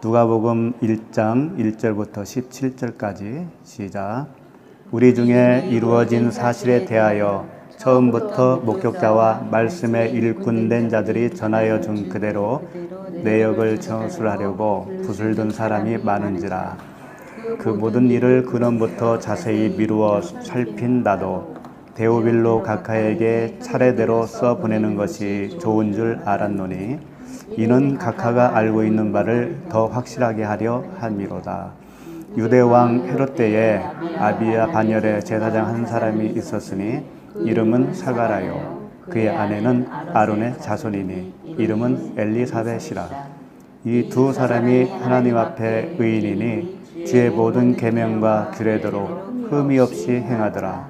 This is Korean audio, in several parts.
누가복음 1장 1절부터 17절까지 시작. 우리 중에 이루어진 사실에 대하여 처음부터 목격자와 말씀에 일꾼된 자들이 전하여 준 그대로 내역을 전술하려고 붓을 든 사람이 많은지라. 그 모든 일을 근원부터 자세히 미루어 살핀 나도 데오빌로 각하에게 차례대로 써보내는 것이 좋은 줄 알았노니 이는 각하가 알고 있는 바를 더 확실하게 하려 함이로다. 유대왕 헤롯 때에 아비야 반열에 제사장 한 사람이 있었으니 이름은 사가라요. 그의 아내는 아론의 자손이니 이름은 엘리사벳이라. 이 두 사람이 하나님 앞에 의인이니 주의 모든 계명과 규례대로 흠이 없이 행하더라.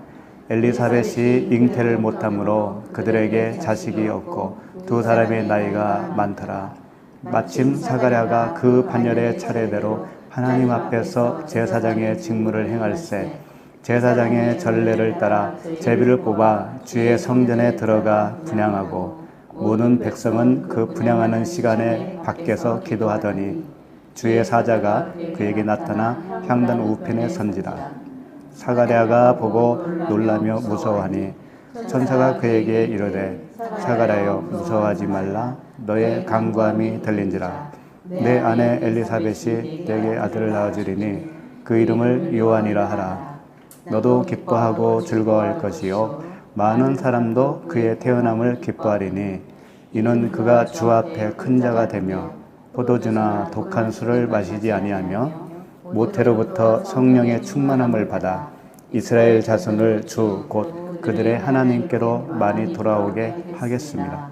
엘리사벳이 잉태를 못함으로 그들에게 자식이 없고 두 사람의 나이가 많더라. 마침 사가랴가 그 반열의 차례대로 하나님 앞에서 제사장의 직무를 행할세 제사장의 전례를 따라 제비를 뽑아 주의 성전에 들어가 분향하고 모든 백성은 그 분향하는 시간에 밖에서 기도하더니 주의 사자가 그에게 나타나 향단 우편에 선지라. 사가랴가 보고 놀라며 무서워하니 천사가 그에게 이르되 사가랴여 무서워하지 말라. 너의 간구함이 들린지라. 내 아내 엘리사벳이 내게 아들을 낳아주리니 그 이름을 요한이라 하라. 너도 기뻐하고 즐거워할 것이요 많은 사람도 그의 태어남을 기뻐하리니 이는 그가 주 앞에 큰 자가 되며 포도주나 독한 술을 마시지 아니하며 모태로부터 성령의 충만함을 받아 이스라엘 자손을 주 곧 그들의 하나님께로 많이 돌아오게 하겠습니다.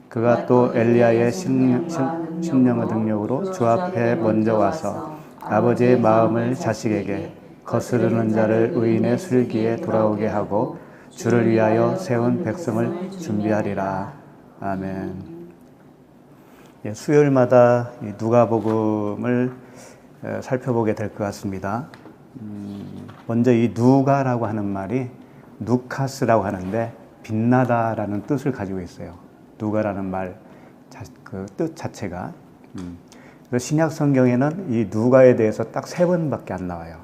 그가 또 엘리야의 심령의 능력으로 주 앞에 먼저 와서 아버지의 마음을 자식에게 거스르는 자를 의인의 슬기에 돌아오게 하고 주를 위하여 세운 백성을 준비하리라. 아멘. 수요일마다 누가복음을 살펴보게 될 것 같습니다. 먼저 이 누가라고 하는 말이 누카스라고 하는데 빛나다라는 뜻을 가지고 있어요. 누가라는 말 그 뜻 자체가. 신약 성경에는 이 누가에 대해서 딱 3번밖에 안 나와요.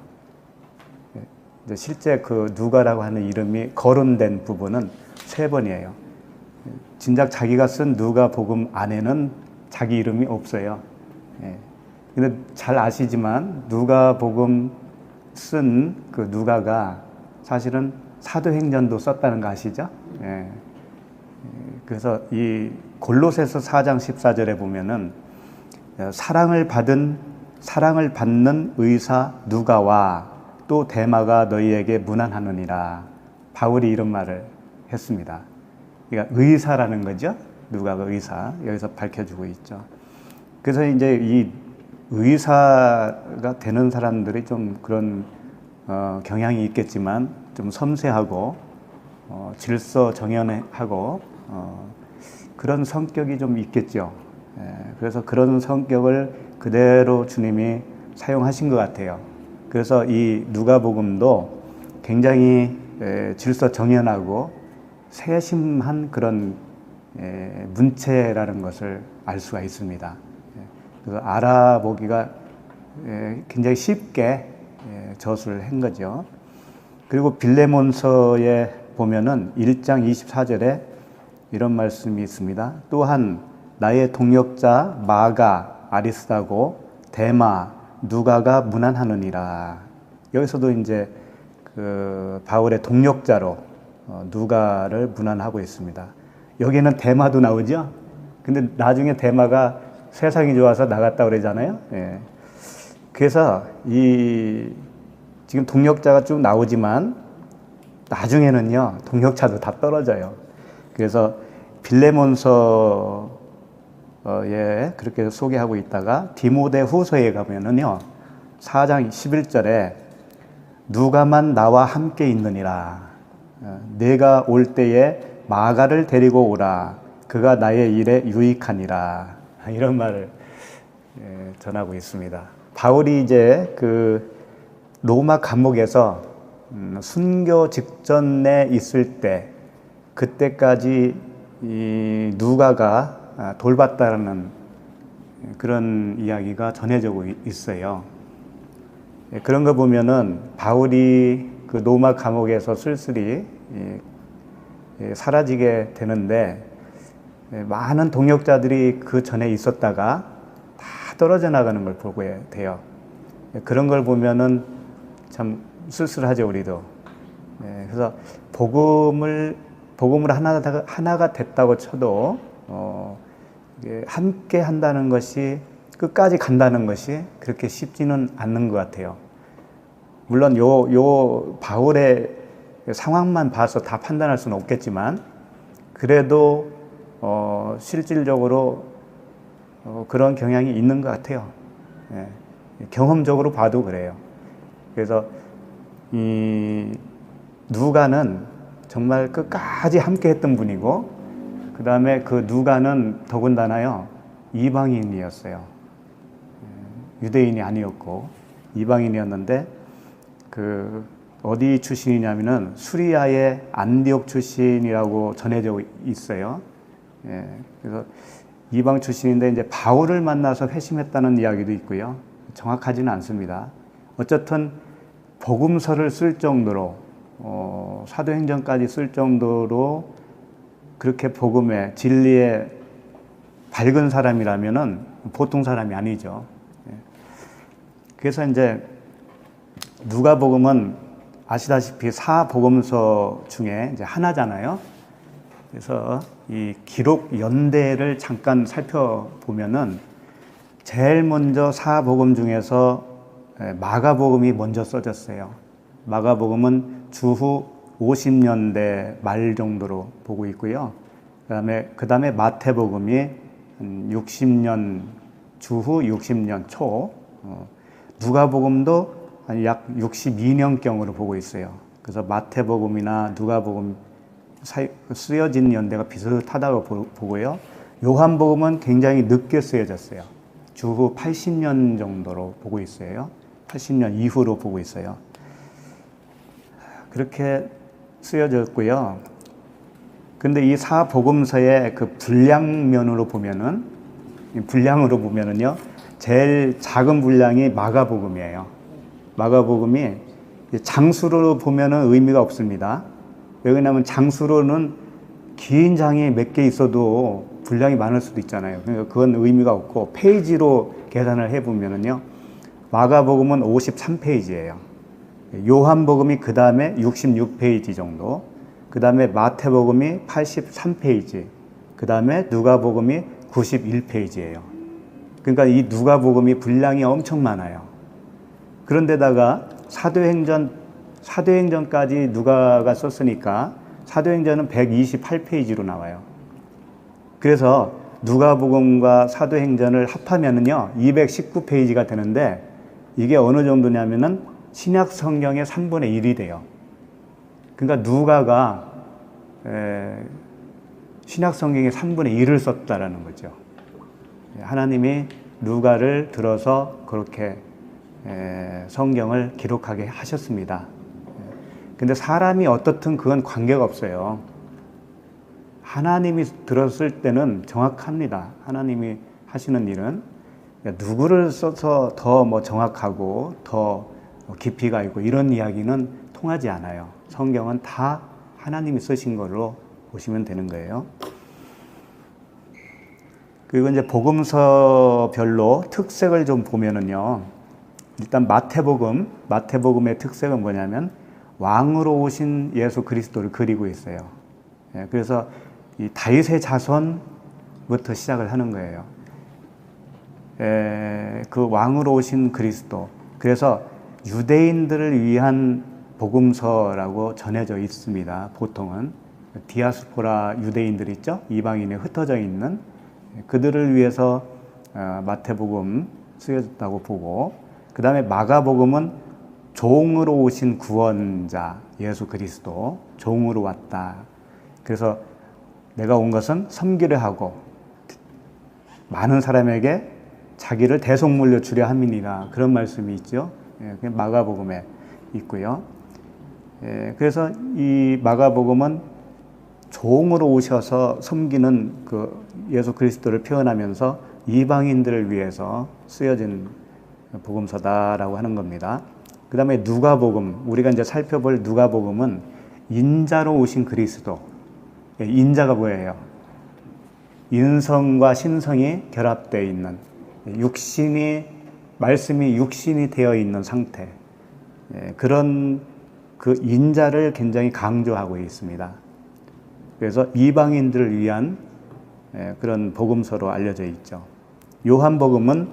실제 그 누가라고 하는 이름이 거론된 부분은 3번이에요. 진작 자기가 쓴 누가복음 안에는 자기 이름이 없어요. 근데 잘 아시지만 누가복음 쓴 그 누가가 사실은 사도행전도 썼다는 거 아시죠? 그래서 이 골로새서 4장 14절에 보면은 사랑을 받는 의사 누가와 또 데마가 너희에게 문안하느니라. 바울이 이런 말을 했습니다. 그러니까 의사라는 거죠. 누가가 의사. 여기서 밝혀주고 있죠. 그래서 이제 이 의사가 되는 사람들이 좀 그런 경향이 있겠지만 좀 섬세하고 질서정연하고 그런 성격이 좀 있겠죠. 그래서 그런 성격을 그대로 주님이 사용하신 것 같아요. 그래서 이 누가복음도 굉장히 질서정연하고 세심한 그런 문체라는 것을 알 수가 있습니다. 그래서 알아보기가 굉장히 쉽게 저술을 한 거죠. 그리고 빌레몬서에 보면은 1장 24절에 이런 말씀이 있습니다. 또한 나의 동역자 마가, 아리스다고, 데마, 누가가 문안하느니라. 여기서도 이제 그 바울의 동역자로 누가를 문안하고 있습니다. 여기에는 데마도 나오죠. 근데 나중에 데마가 세상이 좋아서 나갔다 그러잖아요. 그래서 이 지금 동역자가 쭉 나오지만 나중에는요 동역자도 다 떨어져요. 그래서 빌레몬서에 그렇게 소개하고 있다가 디모데후서에 가면은요 4장 11절에 누가만 나와 함께 있느니라. 내가 올 때에 마가를 데리고 오라. 그가 나의 일에 유익하니라. 이런 말을 전하고 있습니다. 바울이 이제 그 로마 감옥에서 순교 직전에 있을 때 그때까지 이 누가가 돌봤다라는 그런 이야기가 전해지고 있어요. 그런 거 보면은 바울이 그 로마 감옥에서 쓸쓸히 사라지게 되는데 많은 동역자들이 그 전에 있었다가 다 떨어져 나가는 걸 보게 돼요. 그런 걸 보면은 참 쓸쓸하죠, 우리도. 그래서 복음을 하나가 됐다고 쳐도 함께 한다는 것이, 끝까지 간다는 것이 그렇게 쉽지는 않는 것 같아요. 물론 요 바울의 상황만 봐서 다 판단할 수는 없겠지만, 그래도 실질적으로 그런 경향이 있는 것 같아요. 경험적으로 봐도 그래요. 그래서 이 누가는 정말 끝까지 함께 했던 분이고, 그 다음에 그 누가는 더군다나요, 이방인이었어요. 유대인이 아니었고 이방인이었는데, 그 어디 출신이냐면은 수리아의 안디옥 출신이라고 전해져 있어요. 그래서 이방 출신인데 이제 바울을 만나서 회심했다는 이야기도 있고요. 정확하지는 않습니다. 어쨌든 복음서를 쓸 정도로, 사도행전까지 쓸 정도로 그렇게 복음의 진리에 밝은 사람이라면은 보통 사람이 아니죠. 그래서 이제 누가복음은 아시다시피 사복음서 중에 이제 하나잖아요. 그래서 이 기록 연대를 잠깐 살펴보면은 제일 먼저 사복음 중에서 마가복음이 먼저 써졌어요. 마가복음은 주후 50년대 말 정도로 보고 있고요. 그 다음에 마태복음이 60년, 주후 60년 초, 누가복음도 약 62년경으로 보고 있어요. 그래서 마태복음이나 누가복음 쓰여진 연대가 비슷하다고 보고요. 요한복음은 굉장히 늦게 쓰여졌어요. 주후 80년 정도로 보고 있어요. 80년 이후로 보고 있어요. 그렇게 쓰여졌고요. 근데 이 사복음서의 그 분량으로 보면은요, 제일 작은 분량이 마가복음이에요. 마가복음이 장수로 보면은 의미가 없습니다. 왜냐하면 장수로는 긴 장이 몇 개 있어도 분량이 많을 수도 있잖아요. 그러니까 그건 의미가 없고, 페이지로 계산을 해보면은요, 마가복음은 53페이지예요. 요한복음이 그 다음에 66페이지 정도, 그 다음에 마태복음이 83페이지, 그 다음에 누가복음이 91페이지예요. 그러니까 이 누가복음이 분량이 엄청 많아요. 그런데다가 사도행전까지 누가가 썼으니까 사도행전은 128페이지로 나와요. 그래서 누가복음과 사도행전을 합하면은요 219페이지가 되는데, 이게 어느 정도냐면은 신약 성경의 3분의 1이 돼요. 그러니까 누가가 신약 성경의 3분의 1을 썼다라는 거죠. 하나님이 누가를 들어서 그렇게 성경을 기록하게 하셨습니다. 근데 사람이 어떻든 그건 관계가 없어요. 하나님이 들었을 때는 정확합니다. 하나님이 하시는 일은. 누구를 써서 더 뭐 정확하고 더 깊이가 있고 이런 이야기는 통하지 않아요. 성경은 다 하나님이 쓰신 걸로 보시면 되는 거예요. 그리고 이제 복음서별로 특색을 좀 보면은요, 일단 마태복음의 특색은 뭐냐면 왕으로 오신 예수 그리스도를 그리고 있어요. 그래서 이 다윗의 자손부터 시작을 하는 거예요. 그 왕으로 오신 그리스도. 그래서 유대인들을 위한 복음서라고 전해져 있습니다. 보통은 디아스포라 유대인들 있죠? 이방인에 흩어져 있는 그들을 위해서 마태복음 쓰여졌다고 보고, 그 다음에 마가복음은 종으로 오신 구원자 예수 그리스도, 종으로 왔다. 그래서 내가 온 것은 섬기려 하고 많은 사람에게 자기를 대속물로 주려 함이니라, 그런 말씀이 있죠. 마가복음에. 있고요. 그래서 이 마가복음은 종으로 오셔서 섬기는 그 예수 그리스도를 표현하면서 이방인들을 위해서 쓰여진 복음서다라고 하는 겁니다. 그 다음에 누가복음, 우리가 이제 살펴볼 누가복음은 인자로 오신 그리스도. 인자가 뭐예요? 인성과 신성이 결합되어 있는, 말씀이 육신이 되어 있는 상태. 그런 그 인자를 굉장히 강조하고 있습니다. 그래서 이방인들을 위한 그런 복음서로 알려져 있죠. 요한복음은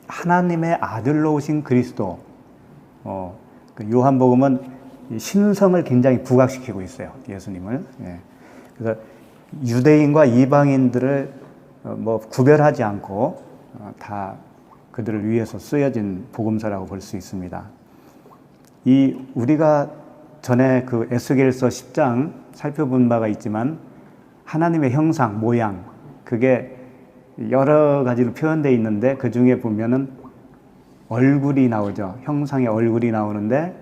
하나님의 아들로 오신 그리스도. 요한복음은 신성을 굉장히 부각시키고 있어요. 예수님을. 그래서 유대인과 이방인들을 구별하지 않고 다 그들을 위해서 쓰여진 복음서라고 볼 수 있습니다. 우리가 전에 그 에스겔서 10장 살펴본 바가 있지만 하나님의 형상, 모양, 그게 여러 가지로 표현되어 있는데 그 중에 보면은 얼굴이 나오죠. 형상의 얼굴이 나오는데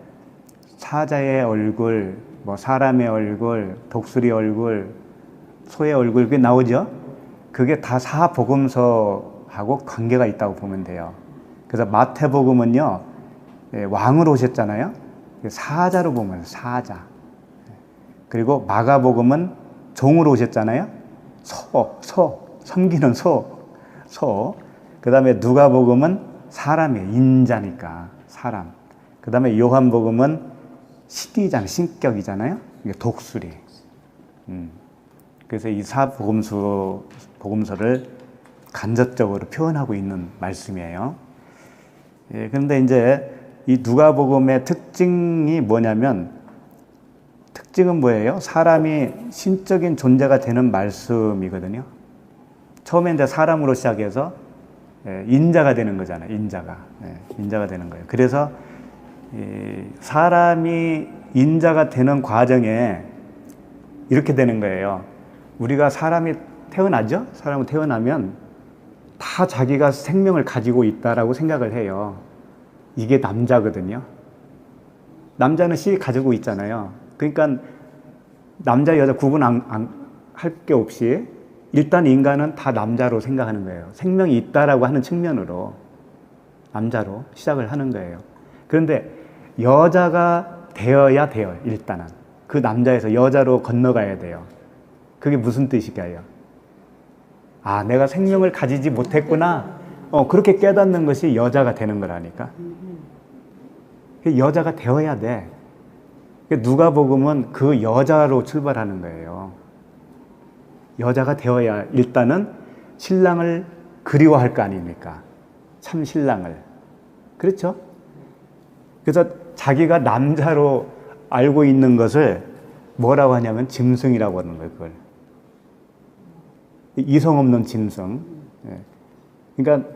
사자의 얼굴, 사람의 얼굴, 독수리 얼굴, 소의 얼굴, 그게 나오죠. 그게 다 사복음서하고 관계가 있다고 보면 돼요. 그래서 마태복음은요, 왕으로 오셨잖아요. 사자로 보면 사자. 그리고 마가복음은 종으로 오셨잖아요. 섬기는 소. 그 다음에 누가복음은 사람이에요. 인자니까 사람. 그 다음에 요한복음은 신격이잖아요. 이게 독수리. 그래서 이 복음서를 간접적으로 표현하고 있는 말씀이에요. 그런데 이제 이 누가복음의 특징이 뭐냐면, 특징은 뭐예요? 사람이 신적인 존재가 되는 말씀이거든요. 처음에 이제 사람으로 시작해서 인자가 되는 거잖아요. 인자가 되는 거예요. 그래서 사람이 인자가 되는 과정에 이렇게 되는 거예요. 우리가 사람이 태어나죠? 사람은 태어나면 다 자기가 생명을 가지고 있다라고 생각을 해요. 이게 남자거든요. 남자는 씨 가지고 있잖아요. 그러니까 남자, 여자 구분 할 게 없이 일단 인간은 다 남자로 생각하는 거예요. 생명이 있다라고 하는 측면으로 남자로 시작을 하는 거예요. 그런데 여자가 되어야 돼요. 일단은 그 남자에서 여자로 건너가야 돼요. 그게 무슨 뜻일까요? 아, 내가 생명을 가지지 못했구나. 그렇게 깨닫는 것이 여자가 되는 거라니까. 여자가 되어야 돼. 누가복음은 그 여자로 출발하는 거예요. 여자가 되어야 일단은 신랑을 그리워할 거 아닙니까? 참 신랑을. 그렇죠? 그래서 자기가 남자로 알고 있는 것을 뭐라고 하냐면 짐승이라고 하는 거예요, 그걸. 이성 없는 짐승. 그러니까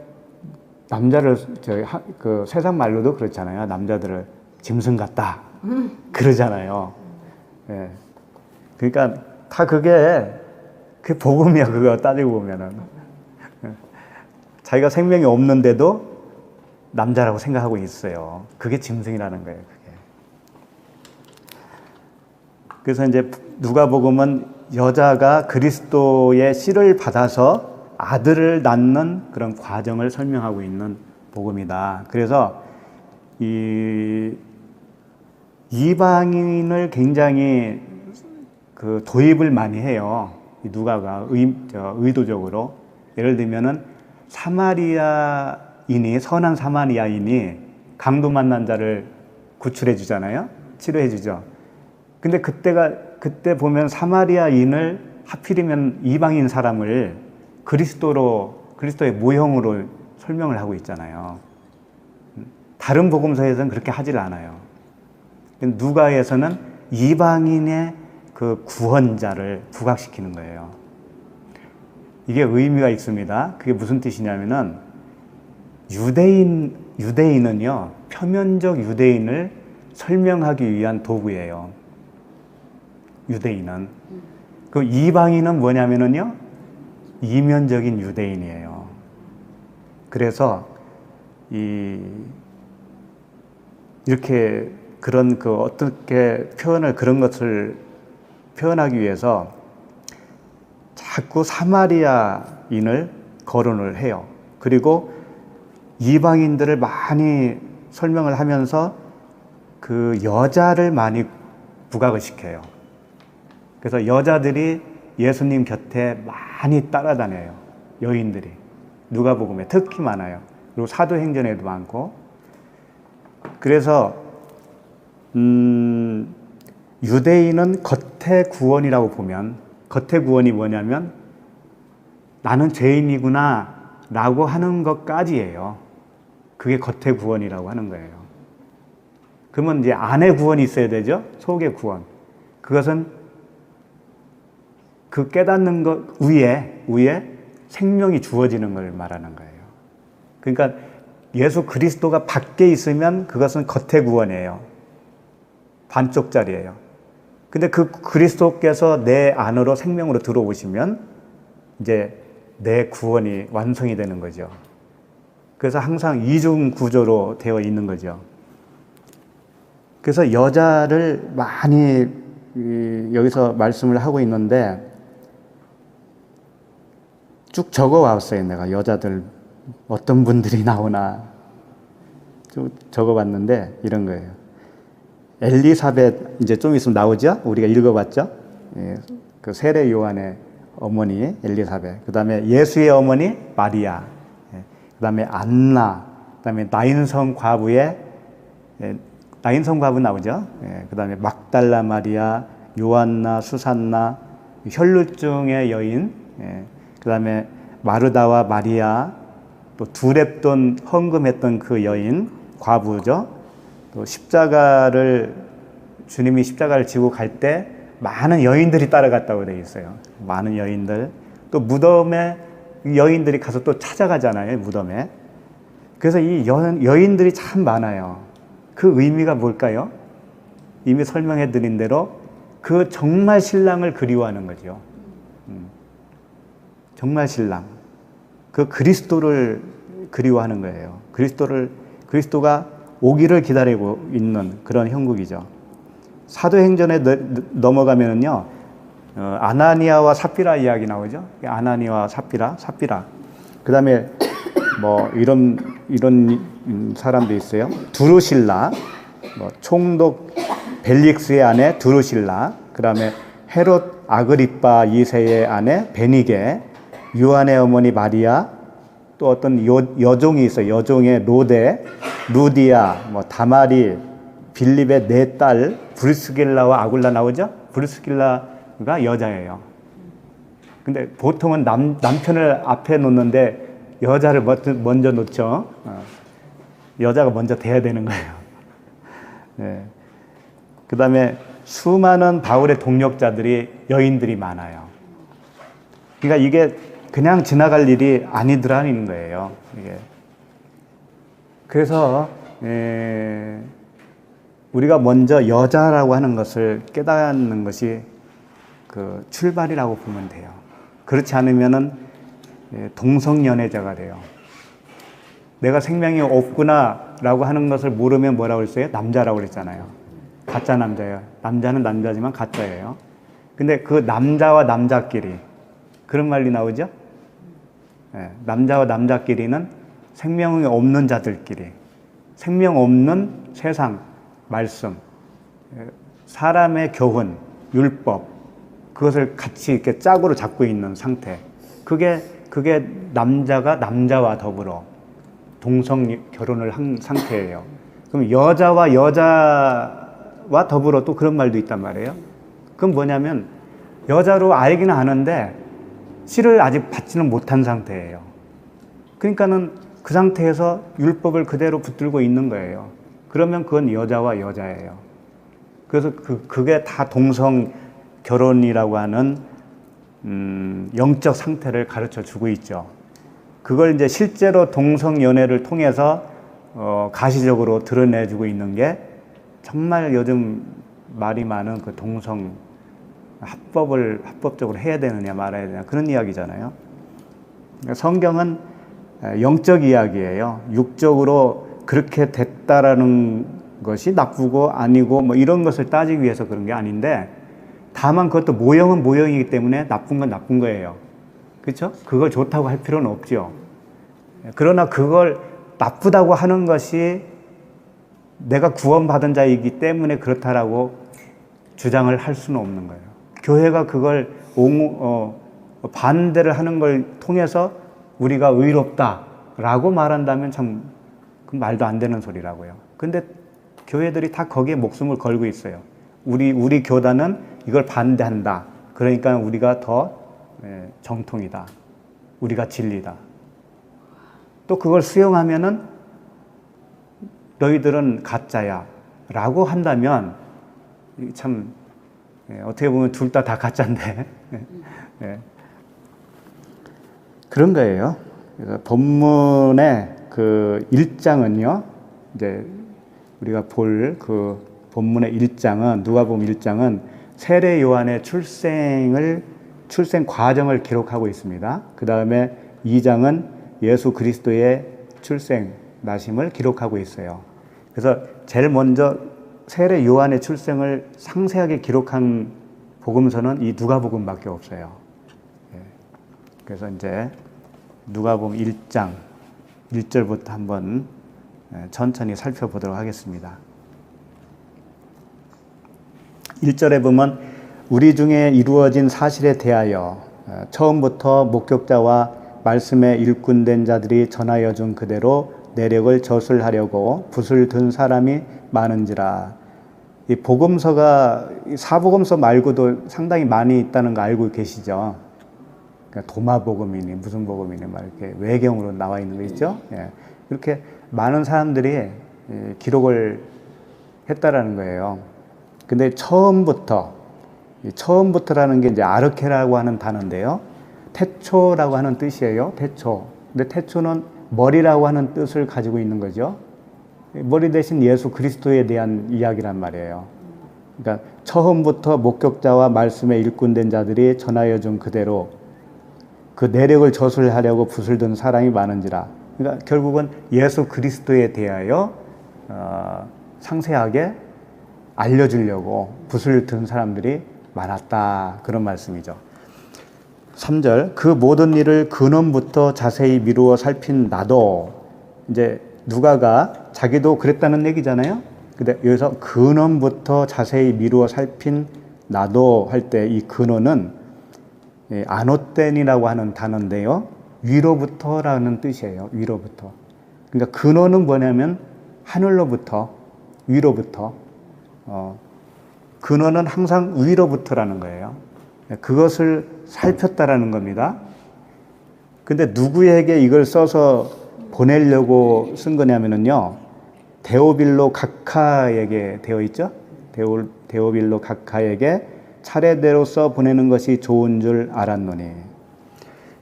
남자를 그 세상 말로도 그렇잖아요. 남자들을 짐승 같다 그러잖아요. 그러니까 다 그게 복음이야. 그거 따지고 보면은 자기가 생명이 없는데도 남자라고 생각하고 있어요. 그게 짐승이라는 거예요. 그게. 그래서 이제 누가복음은 여자가 그리스도의 씨를 받아서 아들을 낳는 그런 과정을 설명하고 있는 복음이다. 그래서 이방인을 굉장히 그 도입을 많이 해요. 누가가 의도적으로. 예를 들면은 선한 사마리아인이 강도 만난 자를 구출해 주잖아요. 치료해 주죠. 근데 그때 보면 사마리아인을 하필이면 이방인 사람을 그리스도의 모형으로 설명을 하고 있잖아요. 다른 복음서에서는 그렇게 하질 않아요. 누가에서는 이방인의 그 구원자를 부각시키는 거예요. 이게 의미가 있습니다. 그게 무슨 뜻이냐면은 유대인은요, 표면적 유대인을 설명하기 위한 도구예요. 유대인은. 그 이방인은 뭐냐면은요, 이면적인 유대인이에요. 그래서 이렇게 그런 어떻게 그런 것을 표현하기 위해서 자꾸 사마리아인을 거론을 해요. 그리고 이방인들을 많이 설명을 하면서 그 여자를 많이 부각을 시켜요. 그래서 여자들이 예수님 곁에 많이 따라다녀요. 여인들이. 누가복음에 특히 많아요. 그리고 사도행전에도 많고. 그래서 유대인은 겉의 구원이라고 보면, 겉의 구원이 뭐냐면 나는 죄인이구나 라고 하는 것까지예요. 그게 겉의 구원이라고 하는 거예요. 그러면 이제 안의 구원이 있어야 되죠. 속의 구원. 그것은 그 깨닫는 것 위에 생명이 주어지는 걸 말하는 거예요. 그러니까 예수 그리스도가 밖에 있으면 그것은 겉의 구원이에요. 반쪽짜리예요. 근데 그 그리스도께서 내 안으로 생명으로 들어오시면 이제 내 구원이 완성이 되는 거죠. 그래서 항상 이중 구조로 되어 있는 거죠. 그래서 여자를 많이 여기서 말씀을 하고 있는데 쭉 적어 왔어요. 내가 여자들 어떤 분들이 나오나 쭉 적어 봤는데 이런 거예요. 엘리사벳 이제 좀 있으면 나오죠? 우리가 읽어봤죠? 예, 그 세례 요한의 어머니 엘리사벳, 그 다음에 예수의 어머니 마리아, 예, 그 다음에 안나, 그 다음에 나인성 과부의 나인성 과부 나오죠? 예, 그 다음에 막달라 마리아, 요한나, 수산나, 혈루증의 여인, 예, 그 다음에 마르다와 마리아, 또 두렙돈 헌금했던 그 여인 과부죠. 또 주님이 십자가를 지고 갈 때 많은 여인들이 따라갔다고 되어 있어요. 많은 여인들. 또 무덤에 여인들이 가서 또 찾아가잖아요. 무덤에. 그래서 이 여인들이 참 많아요. 그 의미가 뭘까요? 이미 설명해 드린 대로 그 정말 신랑을 그리워하는 거죠. 정말 신랑. 그 그리스도를 그리워하는 거예요. 그리스도가 오기를 기다리고 있는 그런 형국이죠. 사도행전에 넘어가면은요, 아나니아와 삽비라 이야기 나오죠. 아나니아와 삽비라. 그 다음에 뭐 이런 사람도 있어요. 두루실라, 총독 벨릭스의 아내 두루실라, 그 다음에 헤롯 아그리빠 2세의 아내 베니게, 요한의 어머니 마리아, 또 어떤 여종이 있어요. 여종의 로데, 루디아, 다마리, 빌립의 네 딸 브리스길라와 아굴라 나오죠? 브리스길라가 여자예요. 근데 보통은 남편을 앞에 놓는데 여자를 먼저 놓죠. 여자가 먼저 돼야 되는 거예요. 네. 그 다음에 수많은 바울의 동력자들이 여인들이 많아요. 그러니까 이게 그냥 지나갈 일이 아니더라는 거예요. 이게. 그래서 우리가 먼저 여자라고 하는 것을 깨닫는 것이 그 출발이라고 보면 돼요. 그렇지 않으면은 동성연애자가 돼요. 내가 생명이 없구나라고 하는 것을 모르면 뭐라고 그랬어요? 남자라고 그랬잖아요. 가짜 남자예요. 남자는 남자지만 가짜예요. 근데 그 남자와 남자끼리 그런 말이 나오죠? 남자와 남자끼리는 생명이 없는 자들끼리, 생명 없는 세상, 말씀, 사람의 교훈, 율법, 그것을 같이 이렇게 짝으로 잡고 있는 상태. 그게 남자가 남자와 더불어 동성 결혼을 한 상태예요. 그럼 여자와 여자와 더불어 또 그런 말도 있단 말이에요. 그건 뭐냐면 여자로 알기는 아는데 씨를 아직 받지는 못한 상태예요. 그러니까는 그 상태에서 율법을 그대로 붙들고 있는 거예요. 그러면 그건 여자와 여자예요. 그래서 그게 다 동성 결혼이라고 하는 영적 상태를 가르쳐 주고 있죠. 그걸 이제 실제로 동성 연애를 통해서 가시적으로 드러내주고 있는 게 정말 요즘 말이 많은 그 동성 합법적으로 해야 되느냐 말아야 되느냐 그런 이야기잖아요. 성경은 영적 이야기예요. 육적으로 그렇게 됐다라는 것이 나쁘고 아니고 뭐 이런 것을 따지기 위해서 그런 게 아닌데, 다만 그것도 모형은 모형이기 때문에 나쁜 건 나쁜 거예요. 그렇죠? 그걸 좋다고 할 필요는 없죠. 그러나 그걸 나쁘다고 하는 것이 내가 구원받은 자이기 때문에 그렇다라고 주장을 할 수는 없는 거예요. 교회가 그걸 반대를 하는 걸 통해서 우리가 의롭다라고 말한다면 참 그 말도 안 되는 소리라고요. 근데 교회들이 다 거기에 목숨을 걸고 있어요. 우리 교단은 이걸 반대한다. 그러니까 우리가 더 정통이다. 우리가 진리다. 또 그걸 수용하면은 너희들은 가짜야 라고 한다면 참 어떻게 보면 둘 다 가짜인데 그런 거예요. 그래서 본문의 그 1장은요, 이제 우리가 볼 그 본문의 1장은, 누가복음 1장은 세례 요한의 출생 과정을 기록하고 있습니다. 그 다음에 2장은 예수 그리스도의 출생, 나심을 기록하고 있어요. 그래서 제일 먼저 세례 요한의 출생을 상세하게 기록한 복음서는 이 누가복음밖에 없어요. 그래서 이제 누가복음 1장 1절부터 한번 천천히 살펴보도록 하겠습니다. 1절에 보면 우리 중에 이루어진 사실에 대하여 처음부터 목격자와 말씀에 일꾼된 자들이 전하여 준 그대로 내력을 저술하려고 붓을 든 사람이 많은지라. 이 복음서가 사복음서 말고도 상당히 많이 있다는 거 알고 계시죠? 그러니까 도마복음이니 무슨 복음이니 막 이렇게 외경으로 나와 있는 거 있죠? 예. 이렇게 많은 사람들이 기록을 했다라는 거예요. 근데 처음부터라는 게 이제 아르케라고 하는 단어인데요. 태초라고 하는 뜻이에요. 태초. 근데 태초는 머리라고 하는 뜻을 가지고 있는 거죠. 머리 대신 예수 그리스도에 대한 이야기란 말이에요. 그러니까 처음부터 목격자와 말씀에 일꾼된 자들이 전하여 준 그대로 그 내력을 저술하려고 붓을 든 사람이 많은지라. 그러니까 결국은 예수 그리스도에 대하여 상세하게 알려주려고 붓을 든 사람들이 많았다. 그런 말씀이죠. 3절, 그 모든 일을 근원부터 자세히 미루어 살핀 나도, 이제 누가가 자기도 그랬다는 얘기잖아요. 근데 여기서 근원부터 자세히 미루어 살핀 나도 할 때 이 근원은 아노텐이라고 하는 단어인데요. 위로부터라는 뜻이에요. 위로부터. 그러니까 근원은 뭐냐면 하늘로부터, 위로부터. 근원은 항상 위로부터라는 거예요. 그것을 살폈다라는 겁니다. 근데 누구에게 이걸 써서 보내려고 쓴 거냐면요. 데오빌로 각하에게 되어 있죠. 데오빌로 각하에게 차례대로 써 보내는 것이 좋은 줄 알았노니.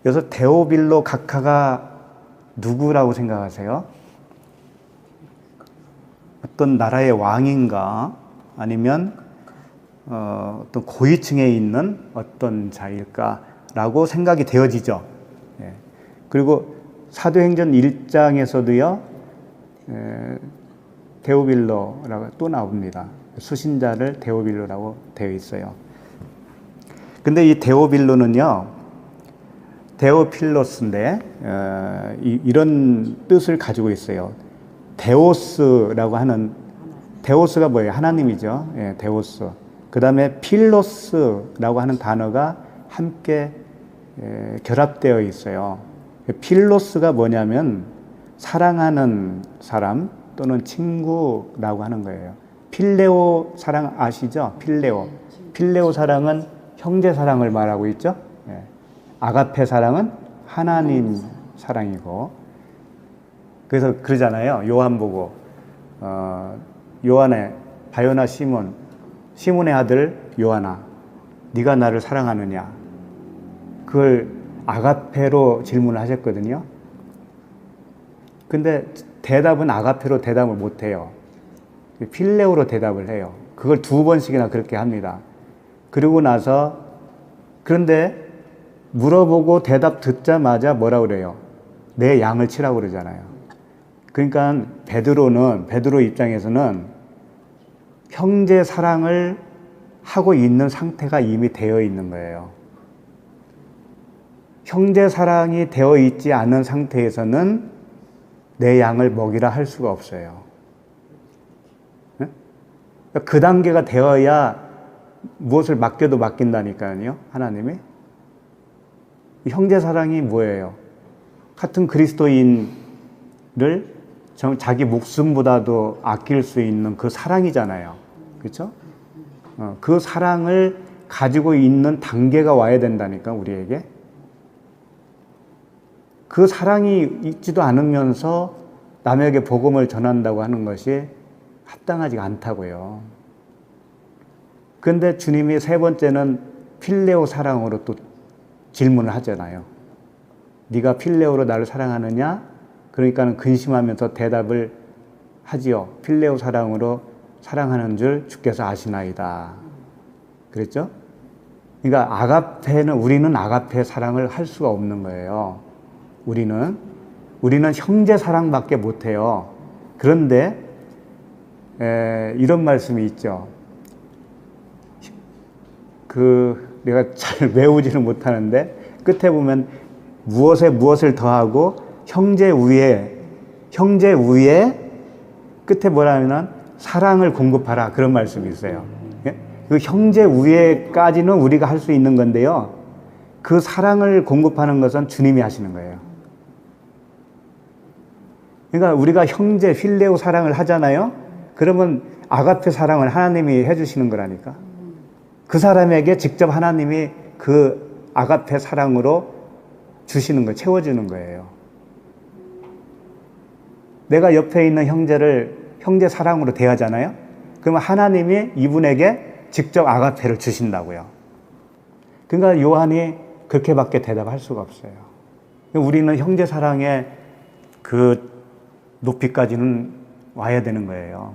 여기서 데오빌로 각하가 누구라고 생각하세요? 어떤 나라의 왕인가? 아니면 어떤 고위층에 있는 어떤 자일까라고 생각이 되어지죠. 예. 그리고 사도행전 1장에서도요, 데오빌로라고 또 나옵니다. 수신자를 데오빌로라고 되어 있어요. 근데 이 데오빌로는요, 데오필로스인데, 이런 뜻을 가지고 있어요. 데오스라고 하는, 데오스가 뭐예요? 하나님이죠. 예, 데오스. 그 다음에 필로스라고 하는 단어가 함께 결합되어 있어요. 필로스가 뭐냐면 사랑하는 사람 또는 친구라고 하는 거예요. 필레오 사랑 아시죠? 필레오 사랑은 형제 사랑을 말하고 있죠. 아가페 사랑은 하나님 사랑이고, 그래서 그러잖아요. 요한 보고 요한의 바요나 시몬의 아들 요한아, 네가 나를 사랑하느냐? 그걸 아가페로 질문을 하셨거든요. 근데 대답은 아가페로 대답을 못해요. 필레오로 대답을 해요. 그걸 2번씩이나 그렇게 합니다. 그리고 나서, 그런데 물어보고 대답 듣자마자 뭐라 그래요? 내 양을 치라고 그러잖아요. 그러니까 베드로 입장에서는 형제 사랑을 하고 있는 상태가 이미 되어 있는 거예요. 형제 사랑이 되어 있지 않은 상태에서는 내 양을 먹이라 할 수가 없어요. 그 단계가 되어야 무엇을 맡겨도 맡긴다니까요, 하나님이. 형제 사랑이 뭐예요? 같은 그리스도인을 자기 목숨보다도 아낄 수 있는 그 사랑이잖아요. 그렇죠? 그 사랑을 가지고 있는 단계가 와야 된다니까, 우리에게. 그 사랑이 있지도 않으면서 남에게 복음을 전한다고 하는 것이 합당하지가 않다고요. 그런데 주님이 세 번째는 필레오 사랑으로 또 질문을 하잖아요. 네가 필레오로 나를 사랑하느냐? 그러니까는 근심하면서 대답을 하지요. 필레오 사랑으로 사랑하는 줄 주께서 아시나이다. 그랬죠? 그러니까 아가페는, 우리는 아가페 사랑을 할 수가 없는 거예요. 우리는 형제 사랑밖에 못해요. 그런데 이런 말씀이 있죠. 내가 잘 외우지는 못하는데 끝에 보면 무엇에 무엇을 더하고 형제 위에 끝에 뭐라면 사랑을 공급하라, 그런 말씀이 있어요. 그 형제 위에까지는 우리가 할 수 있는 건데요. 그 사랑을 공급하는 것은 주님이 하시는 거예요. 그러니까 우리가 형제 필레오 사랑을 하잖아요. 그러면 아가페 사랑을 하나님이 해주시는 거라니까. 그 사람에게 직접 하나님이 그 아가페 사랑으로 주시는 거, 채워주는 거예요. 내가 옆에 있는 형제를 형제 사랑으로 대하잖아요. 그러면 하나님이 이분에게 직접 아가페를 주신다고요. 그러니까 요한이 그렇게밖에 대답할 수가 없어요. 우리는 형제 사랑의 그 높이까지는 와야 되는 거예요.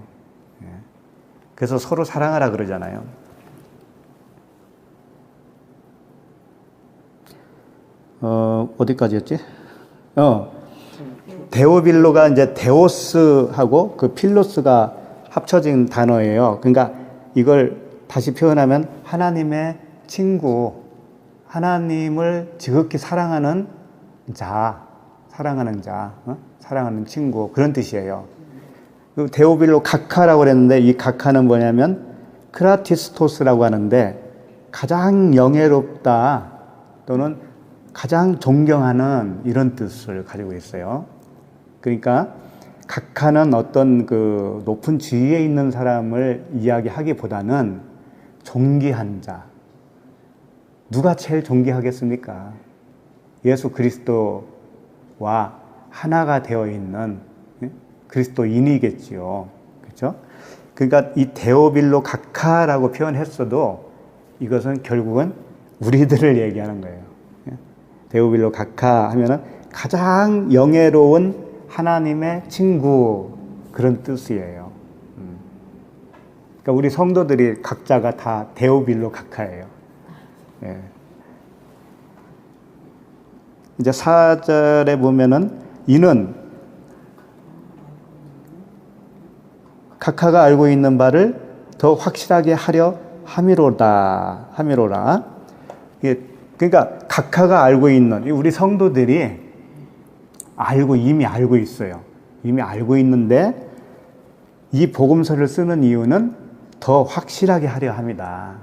그래서 서로 사랑하라 그러잖아요. 어디까지였지? 데오빌로가 이제 데오스하고 그 필로스가 합쳐진 단어예요. 그러니까 이걸 다시 표현하면 하나님의 친구, 하나님을 지극히 사랑하는 자, 사랑하는 친구, 그런 뜻이에요. 데오빌로 각하라고 그랬는데 이 각하는 뭐냐면 크라티스토스라고 하는데 가장 영예롭다 또는 가장 존경하는 이런 뜻을 가지고 있어요. 그러니까 각하는 어떤 그 높은 지위에 있는 사람을 이야기하기보다는 존귀한 자. 누가 제일 존귀하겠습니까? 예수 그리스도와 하나가 되어 있는 그리스도인이겠지요. 그렇죠? 그러니까 이 데오빌로 각하라고 표현했어도 이것은 결국은 우리들을 얘기하는 거예요. 데오빌로 각하 하면은 가장 영예로운 하나님의 친구, 그런 뜻이에요. 그러니까 우리 성도들이 각자가 다 데오빌로 각하예요. 예. 이제 4절에 보면은 이는 각하가 알고 있는 바를 더 확실하게 하려 함이로라. 그러니까 각하가 알고 있는, 우리 성도들이 이미 알고 있어요. 이미 알고 있는데 이 복음서를 쓰는 이유는 더 확실하게 하려 합니다.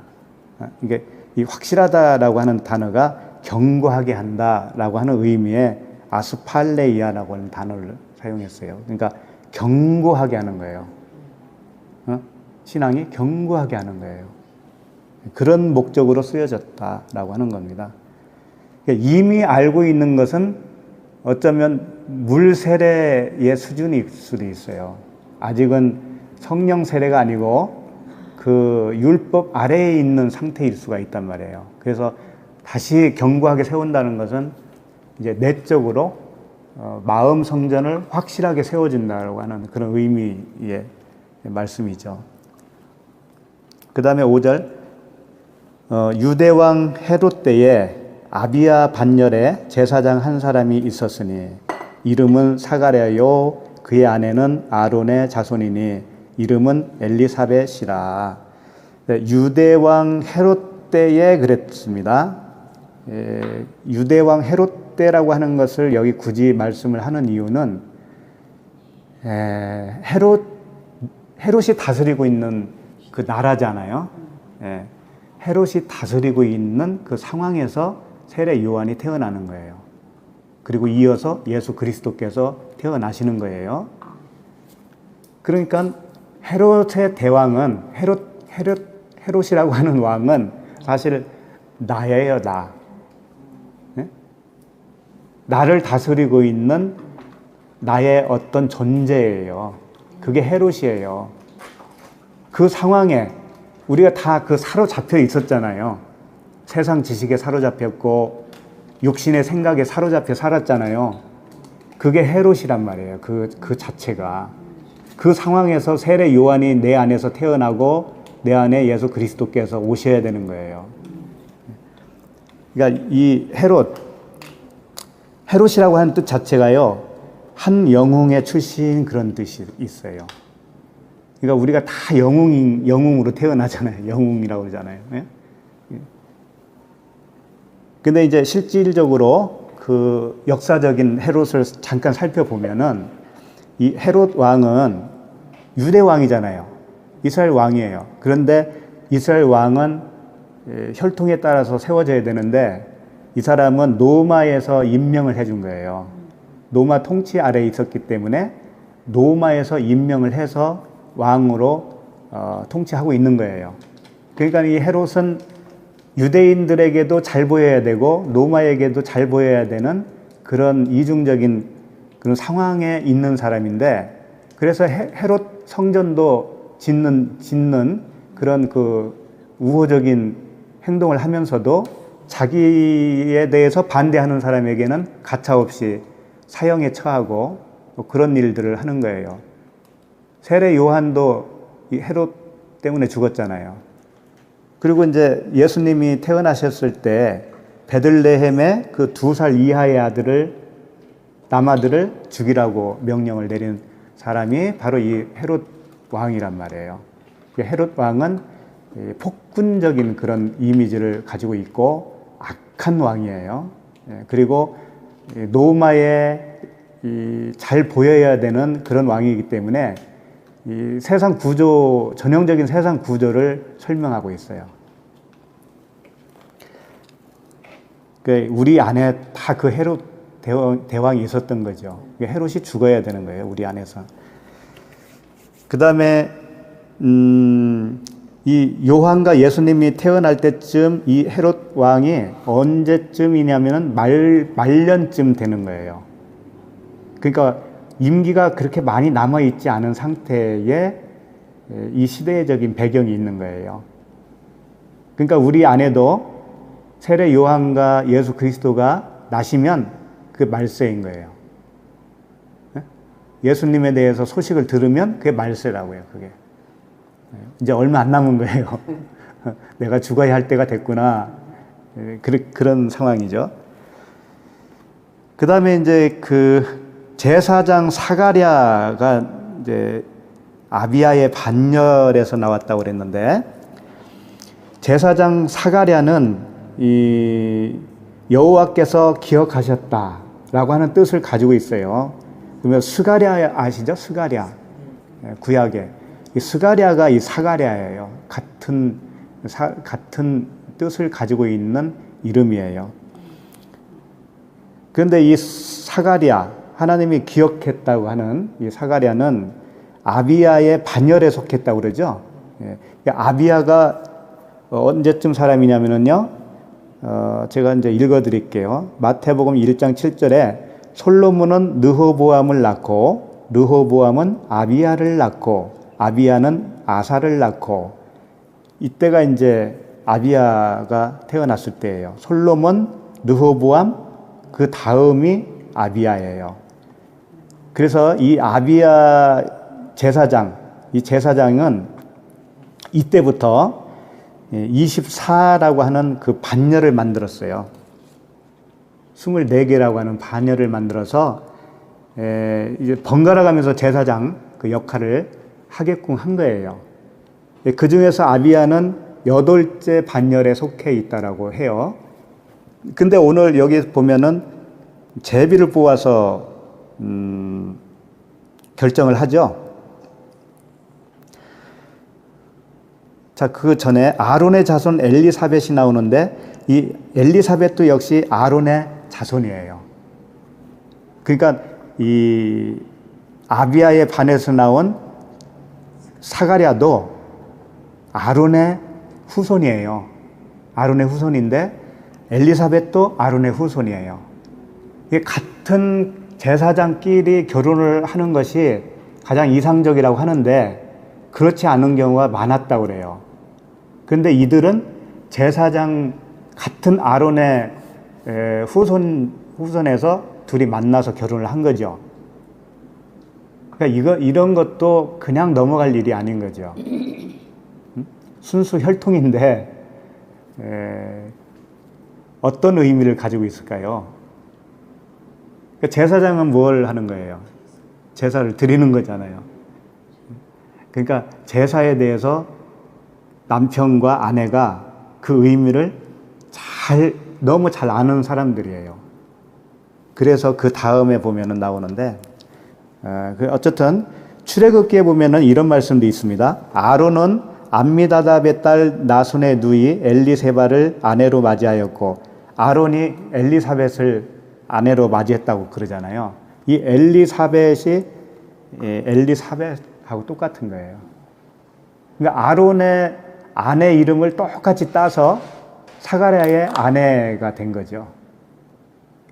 이게 이 확실하다라고 하는 단어가 견고하게 한다라고 하는 의미의 아스팔레이아라고 하는 단어를 사용했어요. 그러니까 견고하게 하는 거예요. 신앙이 견고하게 하는 거예요. 그런 목적으로 쓰여졌다라고 하는 겁니다. 그러니까 이미 알고 있는 것은 어쩌면 물 세례의 수준일 수도 있어요. 아직은 성령 세례가 아니고 그 율법 아래에 있는 상태일 수가 있단 말이에요. 그래서 다시 견고하게 세운다는 것은 이제 내적으로 마음 성전을 확실하게 세워준다고 하는 그런 의미의 말씀이죠. 그 다음에 5절, 유대왕 헤롯 때에 아비야 반열에 제사장 한 사람이 있었으니 이름은 사가랴요 그의 아내는 아론의 자손이니 이름은 엘리사벳이라. 유대왕 헤롯 때에 그랬습니다. 유대왕 헤롯 때라고 하는 것을 여기 굳이 말씀을 하는 이유는 헤롯이 다스리고 있는 그 나라잖아요. 헤롯이 다스리고 있는 그 상황에서 세례 요한이 태어나는 거예요. 그리고 이어서 예수 그리스도께서 태어나시는 거예요. 그러니까 헤롯의 대왕은 헤롯이라고 하는 왕은 사실 나예요, 나. 나를 다스리고 있는 나의 어떤 존재예요. 그게 헤롯이에요. 그 상황에 우리가 다 그 사로잡혀 있었잖아요. 세상 지식에 사로잡혔고 육신의 생각에 사로잡혀 살았잖아요. 그게 헤롯이란 말이에요. 그 자체가. 그 상황에서 세례 요한이 내 안에서 태어나고 내 안에 예수 그리스도께서 오셔야 되는 거예요. 그러니까 이 헤롯이라고 하는 뜻 자체가요, 한 영웅의 출신 그런 뜻이 있어요. 그러니까 우리가 다 영웅으로 태어나잖아요. 영웅이라고 그러잖아요. 근데 이제 실질적으로 그 역사적인 헤롯을 잠깐 살펴보면은 이 헤롯 왕은 유대 왕이잖아요. 이스라엘 왕이에요. 그런데 이스라엘 왕은 혈통에 따라서 세워져야 되는데 이 사람은 노마에서 임명을 해준 거예요. 노마 통치 아래에 있었기 때문에 노마에서 임명을 해서 왕으로 통치하고 있는 거예요. 그러니까 이 헤롯은 유대인들에게도 잘 보여야 되고 노마에게도 잘 보여야 되는 그런 이중적인 그런 상황에 있는 사람인데, 그래서 헤롯 성전도 짓는 그런 그 우호적인 행동을 하면서도 자기에 대해서 반대하는 사람에게는 가차없이 사형에 처하고 그런 일들을 하는 거예요. 세례 요한도 이 헤롯 때문에 죽었잖아요. 그리고 이제 예수님이 태어나셨을 때 베들레헴에 그 2살 이하의 남아들을 죽이라고 명령을 내린 사람이 바로 이 헤롯 왕이란 말이에요. 헤롯 왕은 폭군적인 그런 이미지를 가지고 있고 악한 왕이에요. 그리고 노마에 잘 보여야 되는 그런 왕이기 때문에 이 세상 구조, 전형적인 세상 구조를 설명하고 있어요. 우리 안에 다 그 헤롯 대왕이 있었던 거죠. 헤롯이 죽어야 되는 거예요, 우리 안에서. 그 다음에 이 요한과 예수님이 태어날 때쯤 이 헤롯 왕이 언제쯤이냐면은 말년쯤 되는 거예요. 그러니까 임기가 그렇게 많이 남아있지 않은 상태에 이 시대적인 배경이 있는 거예요. 그러니까 우리 안에도 세례 요한과 예수 그리스도가 나시면 그게 말세인 거예요. 예수님에 대해서 소식을 들으면 그게 말세라고요, 그게. 이제 얼마 안 남은 거예요. 내가 죽어야 할 때가 됐구나. 그런 상황이죠. 그 다음에 이제 그 제사장 사가랴가 이제 아비야의 반열에서 나왔다고 그랬는데, 제사장 사가랴는 이 여호와께서 기억하셨다라고 하는 뜻을 가지고 있어요. 그러면 스가랴 아시죠? 스가랴. 구약에. 이 스가랴가 이 사가랴예요. 같은 뜻을 가지고 있는 이름이에요. 그런데 이 사가랴, 하나님이 기억했다고 하는 이 사가랴는 아비야의 반열에 속했다고 그러죠. 아비야가 언제쯤 사람이냐면요, 제가 이제 읽어드릴게요. 마태복음 1장 7절에 솔로몬은 르호보암을 낳고 르호보암은 아비야를 낳고 아비야는 아사를 낳고, 이때가 이제 아비야가 태어났을 때예요. 솔로몬, 르호보암, 그 다음이 아비야예요. 그래서 이 아비야 제사장, 이 제사장은 이때부터 24라고 하는 그 반열을 만들었어요. 24개라고 하는 반열을 만들어서 이제 번갈아 가면서 제사장 그 역할을 하게끔 한 거예요. 그 중에서 아비야는 8째 반열에 속해 있다라고 해요. 근데 오늘 여기 보면은 제비를 뽑아서 결정을 하죠. 자, 그 전에 아론의 자손 엘리사벳이 나오는데 이 엘리사벳도 역시 아론의 자손이에요. 그러니까 이 아비야의 반에서 나온 사가랴도 아론의 후손이에요. 아론의 후손인데 엘리사벳도 아론의 후손이에요. 이게 같은 제사장끼리 결혼을 하는 것이 가장 이상적이라고 하는데 그렇지 않은 경우가 많았다고 그래요. 그런데 이들은 제사장 같은 아론의 후손에서 둘이 만나서 결혼을 한 거죠. 그러니까 이런 것도 그냥 넘어갈 일이 아닌 거죠. 순수 혈통인데 어떤 의미를 가지고 있을까요? 그러니까 제사장은 뭘 하는 거예요? 제사를 드리는 거잖아요. 그러니까 제사에 대해서 남편과 아내가 그 의미를 너무 잘 아는 사람들이에요. 그래서 그 다음에 보면은 나오는데, 어쨌든 출애굽기에 보면은 이런 말씀도 있습니다. 아론은 암미다답의 딸 나손의 누이 엘리세바를 아내로 맞이하였고, 아론이 엘리사벳을 아내로 맞이했다고 그러잖아요. 이 엘리사벳이 엘리사벳하고 똑같은 거예요. 그러니까 아론의 아내 이름을 똑같이 따서 사가랴의 아내가 된 거죠.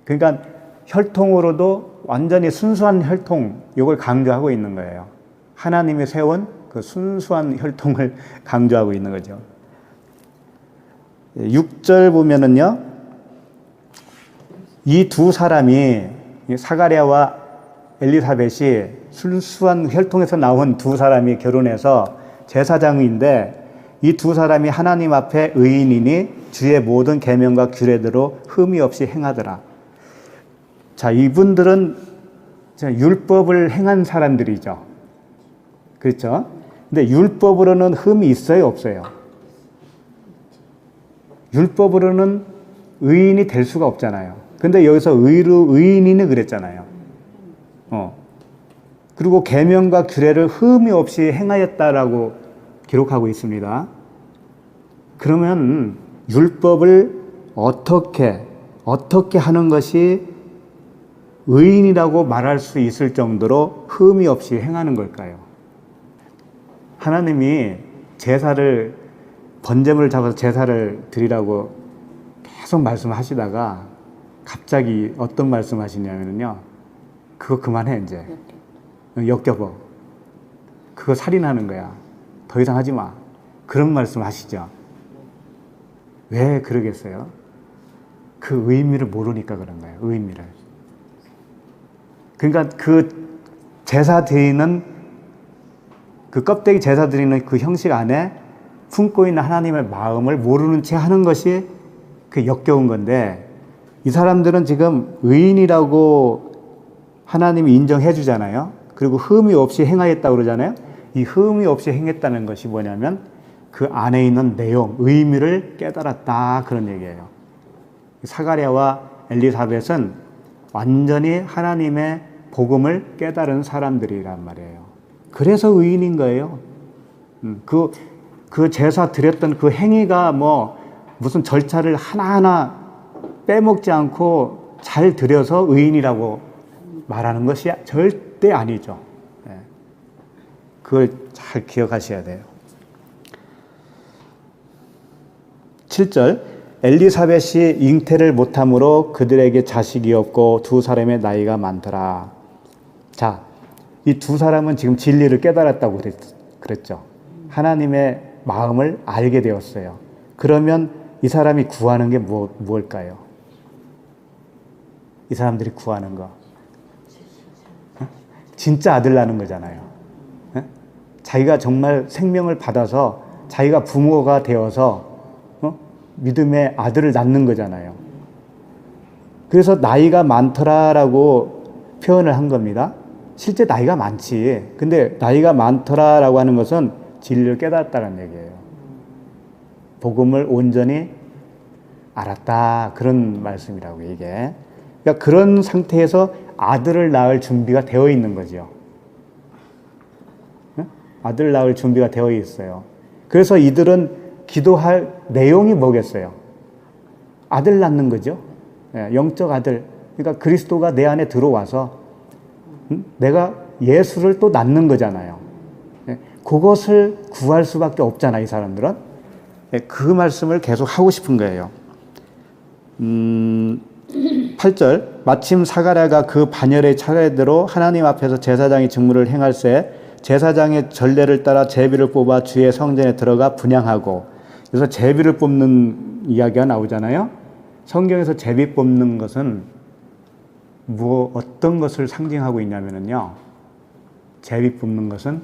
그러니까 혈통으로도 완전히 순수한 혈통, 이걸 강조하고 있는 거예요. 하나님이 세운 그 순수한 혈통을 강조하고 있는 거죠. 6절 보면은요, 이 두 사람이, 사가랴와 엘리사벳이 순수한 혈통에서 나온 두 사람이 결혼해서 제사장인데, 이 두 사람이 하나님 앞에 의인이니 주의 모든 계명과 규례대로 흠이 없이 행하더라. 자, 이분들은 율법을 행한 사람들이죠. 그렇죠? 근데 율법으로는 흠이 있어요, 없어요? 율법으로는 의인이 될 수가 없잖아요. 근데 여기서 의인이는 그랬잖아요. 그리고 계명과 규례를 흠이 없이 행하였다라고 기록하고 있습니다. 그러면 율법을 어떻게 하는 것이 의인이라고 말할 수 있을 정도로 흠이 없이 행하는 걸까요? 하나님이 번제물을 잡아서 제사를 드리라고 계속 말씀하시다가 갑자기 어떤 말씀하시냐면요, 그거 그만해, 이제. 역겨워. 그거 살인하는 거야. 더 이상 하지 마. 그런 말씀 하시죠. 왜 그러겠어요? 그 의미를 모르니까 그런 거예요. 의미를. 그러니까 그 제사 드리는, 그 껍데기 제사 드리는 그 형식 안에 품고 있는 하나님의 마음을 모르는 채 하는 것이 그 역겨운 건데, 이 사람들은 지금 의인이라고 하나님이 인정해 주잖아요. 그리고 흠이 없이 행하였다고 그러잖아요. 이 흠이 없이 행했다는 것이 뭐냐면 그 안에 있는 내용, 의미를 깨달았다, 그런 얘기예요. 사가랴와 엘리사벳은 완전히 하나님의 복음을 깨달은 사람들이란 말이에요. 그래서 의인인 거예요. 그 제사 드렸던 그 행위가 무슨 절차를 하나하나 빼먹지 않고 잘 드려서 의인이라고 말하는 것이 절대 아니죠. 그걸 잘 기억하셔야 돼요. 7절, 엘리사벳이 잉태를 못함으로 그들에게 자식이 없고 두 사람의 나이가 많더라. 자, 이 두 사람은 지금 진리를 깨달았다고 그랬죠. 하나님의 마음을 알게 되었어요. 그러면 이 사람이 구하는 게 뭘까요? 이 사람들이 구하는 거. 진짜 아들 낳는 거잖아요. 자기가 정말 생명을 받아서 자기가 부모가 되어서 믿음의 아들을 낳는 거잖아요. 그래서 나이가 많더라라고 표현을 한 겁니다. 실제 나이가 많지. 근데 나이가 많더라라고 하는 것은 진리를 깨달았다는 얘기예요. 복음을 온전히 알았다. 그런 말씀이라고 이게. 그러니까 그런 상태에서 아들을 낳을 준비가 되어 있는 거죠. 아들 낳을 준비가 되어 있어요. 그래서 이들은 기도할 내용이 뭐겠어요? 아들 낳는 거죠. 영적 아들. 그러니까 그리스도가 내 안에 들어와서 내가 예수를 또 낳는 거잖아요. 그것을 구할 수밖에 없잖아, 이 사람들은. 그 말씀을 계속 하고 싶은 거예요. 8절 마침 사가랴가 그 반열의 차례대로 하나님 앞에서 제사장의 직무를 행할새 제사장의 전례를 따라 제비를 뽑아 주의 성전에 들어가 분향하고, 그래서 제비를 뽑는 이야기가 나오잖아요. 성경에서 제비 뽑는 것은 어떤 것을 상징하고 있냐면요, 제비 뽑는 것은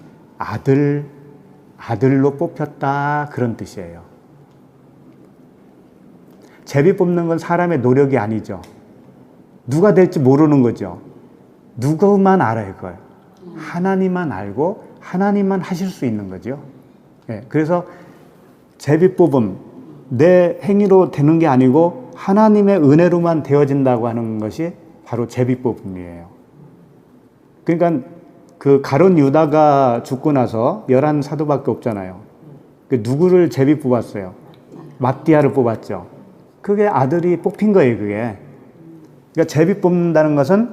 아들로 뽑혔다, 그런 뜻이에요. 제비 뽑는 건 사람의 노력이 아니죠. 누가 될지 모르는 거죠. 누구만 알아요, 그걸. 하나님만 알고 하나님만 하실 수 있는 거죠. 그래서 제비 뽑음, 내 행위로 되는 게 아니고 하나님의 은혜로만 되어진다고 하는 것이 바로 제비 뽑음이에요. 그러니까 그 가룟 유다가 죽고 나서 11 사도밖에 없잖아요. 누구를 제비 뽑았어요? 마띠아를 뽑았죠. 그게 아들이 뽑힌 거예요, 그게. 그러니까 제비 뽑는다는 것은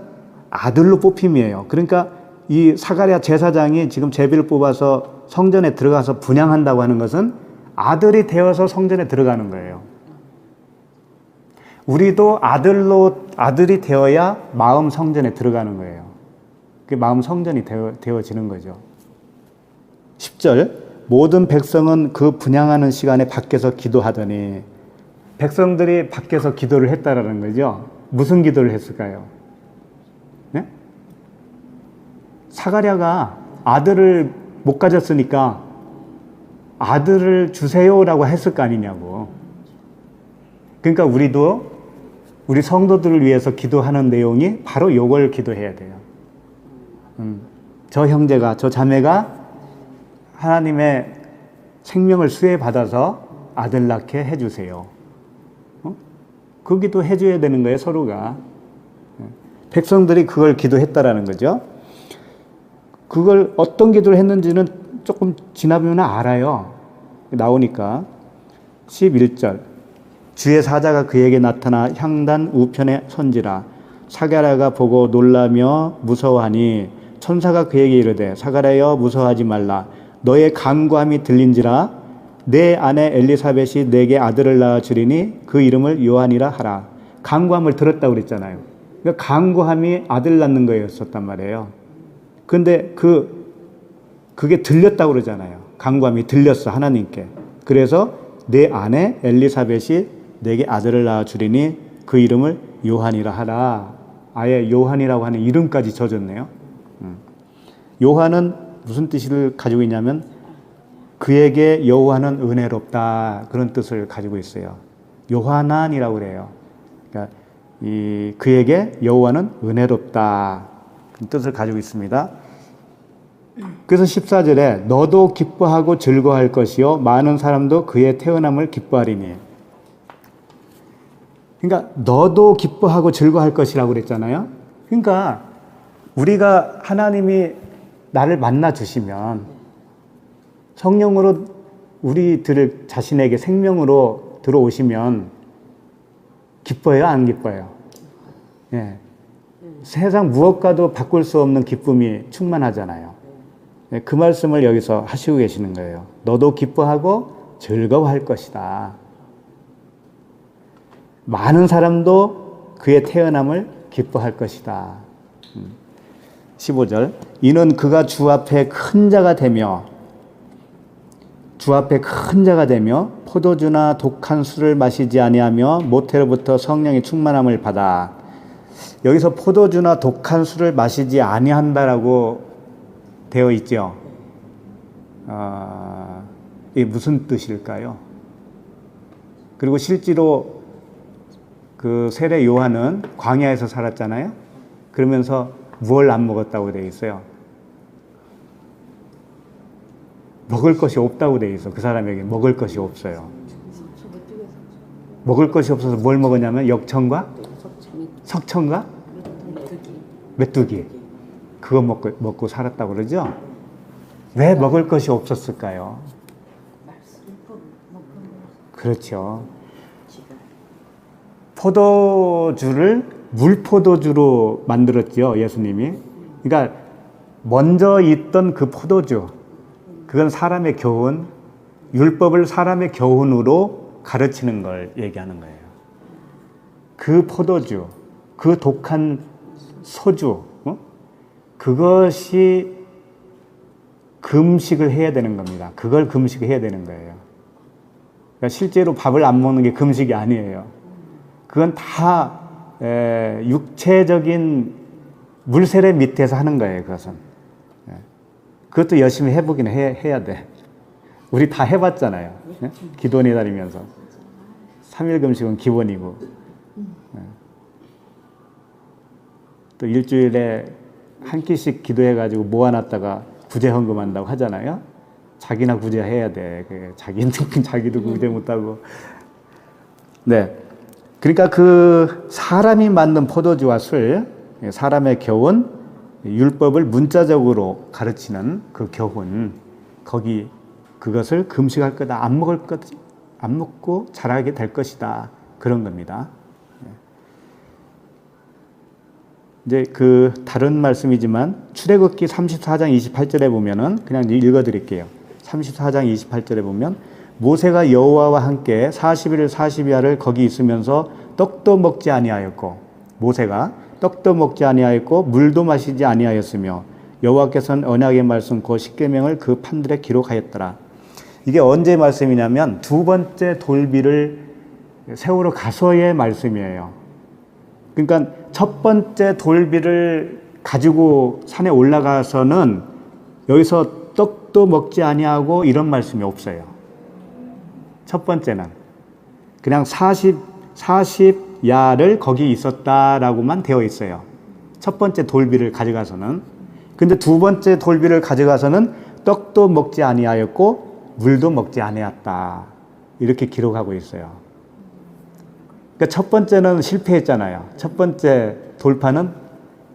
아들로 뽑힘이에요. 그러니까 이 사가랴 제사장이 지금 제비를 뽑아서 성전에 들어가서 분향한다고 하는 것은 아들이 되어서 성전에 들어가는 거예요. 우리도 아들이 되어야 마음 성전에 들어가는 거예요. 그 마음 성전이 되어지는 거죠. 10절 모든 백성은 그 분향하는 시간에 밖에서 기도하더니, 백성들이 밖에서 기도를 했다라는 거죠. 무슨 기도를 했을까요? 네? 사가랴가 아들을 못 가졌으니까 아들을 주세요라고 했을 거 아니냐고. 그러니까 우리 성도들을 위해서 기도하는 내용이 바로 이걸 기도해야 돼요. 저 형제가, 저 자매가 하나님의 생명을 수혜받아서 아들 낳게 해주세요. 그 기도 해줘야 되는 거예요, 서로가. 백성들이 그걸 기도했다라는 거죠. 그걸 어떤 기도를 했는지는 조금 지나보면 알아요. 나오니까. 11절 주의 사자가 그에게 나타나 향단 우편에 선지라. 사가랴가 보고 놀라며 무서워하니 천사가 그에게 이르되 사가랴여 무서워하지 말라. 너의 간구함이 들린지라. 내 아내 엘리사벳이 내게 아들을 낳아 주리니 그 이름을 요한이라 하라. 간구함을 들었다고 그랬잖아요. 그러니까 간구함이 아들 낳는 거였었단 말이에요. 근데 그게 들렸다고 그러잖아요. 간구함이 들렸어, 하나님께. 그래서 내 아내 엘리사벳이 내게 아들을 낳아 주리니 그 이름을 요한이라 하라. 아예 요한이라고 하는 이름까지 져줬네요. 요한은 무슨 뜻을 가지고 있냐면 그에게 여호와는 은혜롭다, 그런 뜻을 가지고 있어요. 요하난이라고 그래요. 그러니까 그에게 여호와는 은혜롭다, 그런 뜻을 가지고 있습니다. 그래서 14절에 너도 기뻐하고 즐거워할 것이요 많은 사람도 그의 태어남을 기뻐하리니. 그러니까 너도 기뻐하고 즐거워할 것이라고 그랬잖아요. 그러니까 우리가 하나님이 나를 만나 주시면 성령으로 우리들 자신에게 생명으로 들어오시면 기뻐요, 안 기뻐요? 예. 세상 무엇과도 바꿀 수 없는 기쁨이 충만하잖아요. 예. 그 말씀을 여기서 하시고 계시는 거예요. 너도 기뻐하고 즐거워할 것이다. 많은 사람도 그의 태어남을 기뻐할 것이다. 15절 이는 그가 주 앞에 큰 자가 되며 포도주나 독한 술을 마시지 아니하며 모태로부터 성령의 충만함을 받아. 여기서 포도주나 독한 술을 마시지 아니한다라고 되어 있죠. 이게 무슨 뜻일까요? 그리고 실제로 그 세례 요한은 광야에서 살았잖아요. 그러면서 뭘 안 먹었다고 되어 있어요? 먹을 것이 없다고 되어 있어. 그 사람에게 먹을 것이 없어요. 먹을 것이 없어서 뭘 먹었냐면 역청과 석청과 메뚜기. 그거 먹고 살았다고 그러죠? 왜 먹을 것이 없었을까요? 그렇죠. 포도주를 물포도주로 만들었죠, 예수님이. 그러니까 먼저 있던 그 포도주, 그건 사람의 교훈, 율법을 사람의 교훈으로 가르치는 걸 얘기하는 거예요. 그 포도주, 그 독한 소주, 그것이 금식을 해야 되는 겁니다. 그걸 금식해야 되는 거예요. 그러니까 실제로 밥을 안 먹는 게 금식이 아니에요. 그건 다 육체적인 물세례 밑에서 하는 거예요. 그것은. 그것도 열심히 해보긴 해야 돼. 우리 다 해봤잖아요. 기도원에 다니면서. 3일 금식은 기본이고. 또 일주일에 한 끼씩 기도해가지고 모아놨다가 구제 헌금한다고 하잖아요. 자기나 구제해야 돼. 자기도 구제 못하고. 네. 그러니까 그 사람이 만든 포도주와 술, 사람의 교훈, 율법을 문자적으로 가르치는 그 교훈, 그것을 금식할 거다. 안 먹고 자라게 될 것이다. 그런 겁니다. 이제 그 다른 말씀이지만 출애굽기 34장 28절에 보면은 그냥 읽어 드릴게요. 34장 28절에 보면 모세가 여호와와 함께 40일 40야를 거기 있으면서 떡도 먹지 아니하였고 모세가 떡도 먹지 아니하였고 물도 마시지 아니하였으며 여호와께서는 언약의 말씀 그 십계명을 그 판들에 기록하였더라. 이게 언제 말씀이냐면 두 번째 돌비를 세우러 가서의 말씀이에요. 그러니까 첫 번째 돌비를 가지고 산에 올라가서는 여기서 떡도 먹지 아니하고 이런 말씀이 없어요. 첫 번째는 그냥 40야를 거기 있었다라고만 되어 있어요. 첫 번째 돌비를 가져가서는. 근데 두 번째 돌비를 가져가서는 떡도 먹지 아니하였고 물도 먹지 아니했다. 이렇게 기록하고 있어요. 그러니까 첫 번째는 실패했잖아요. 첫 번째 돌파는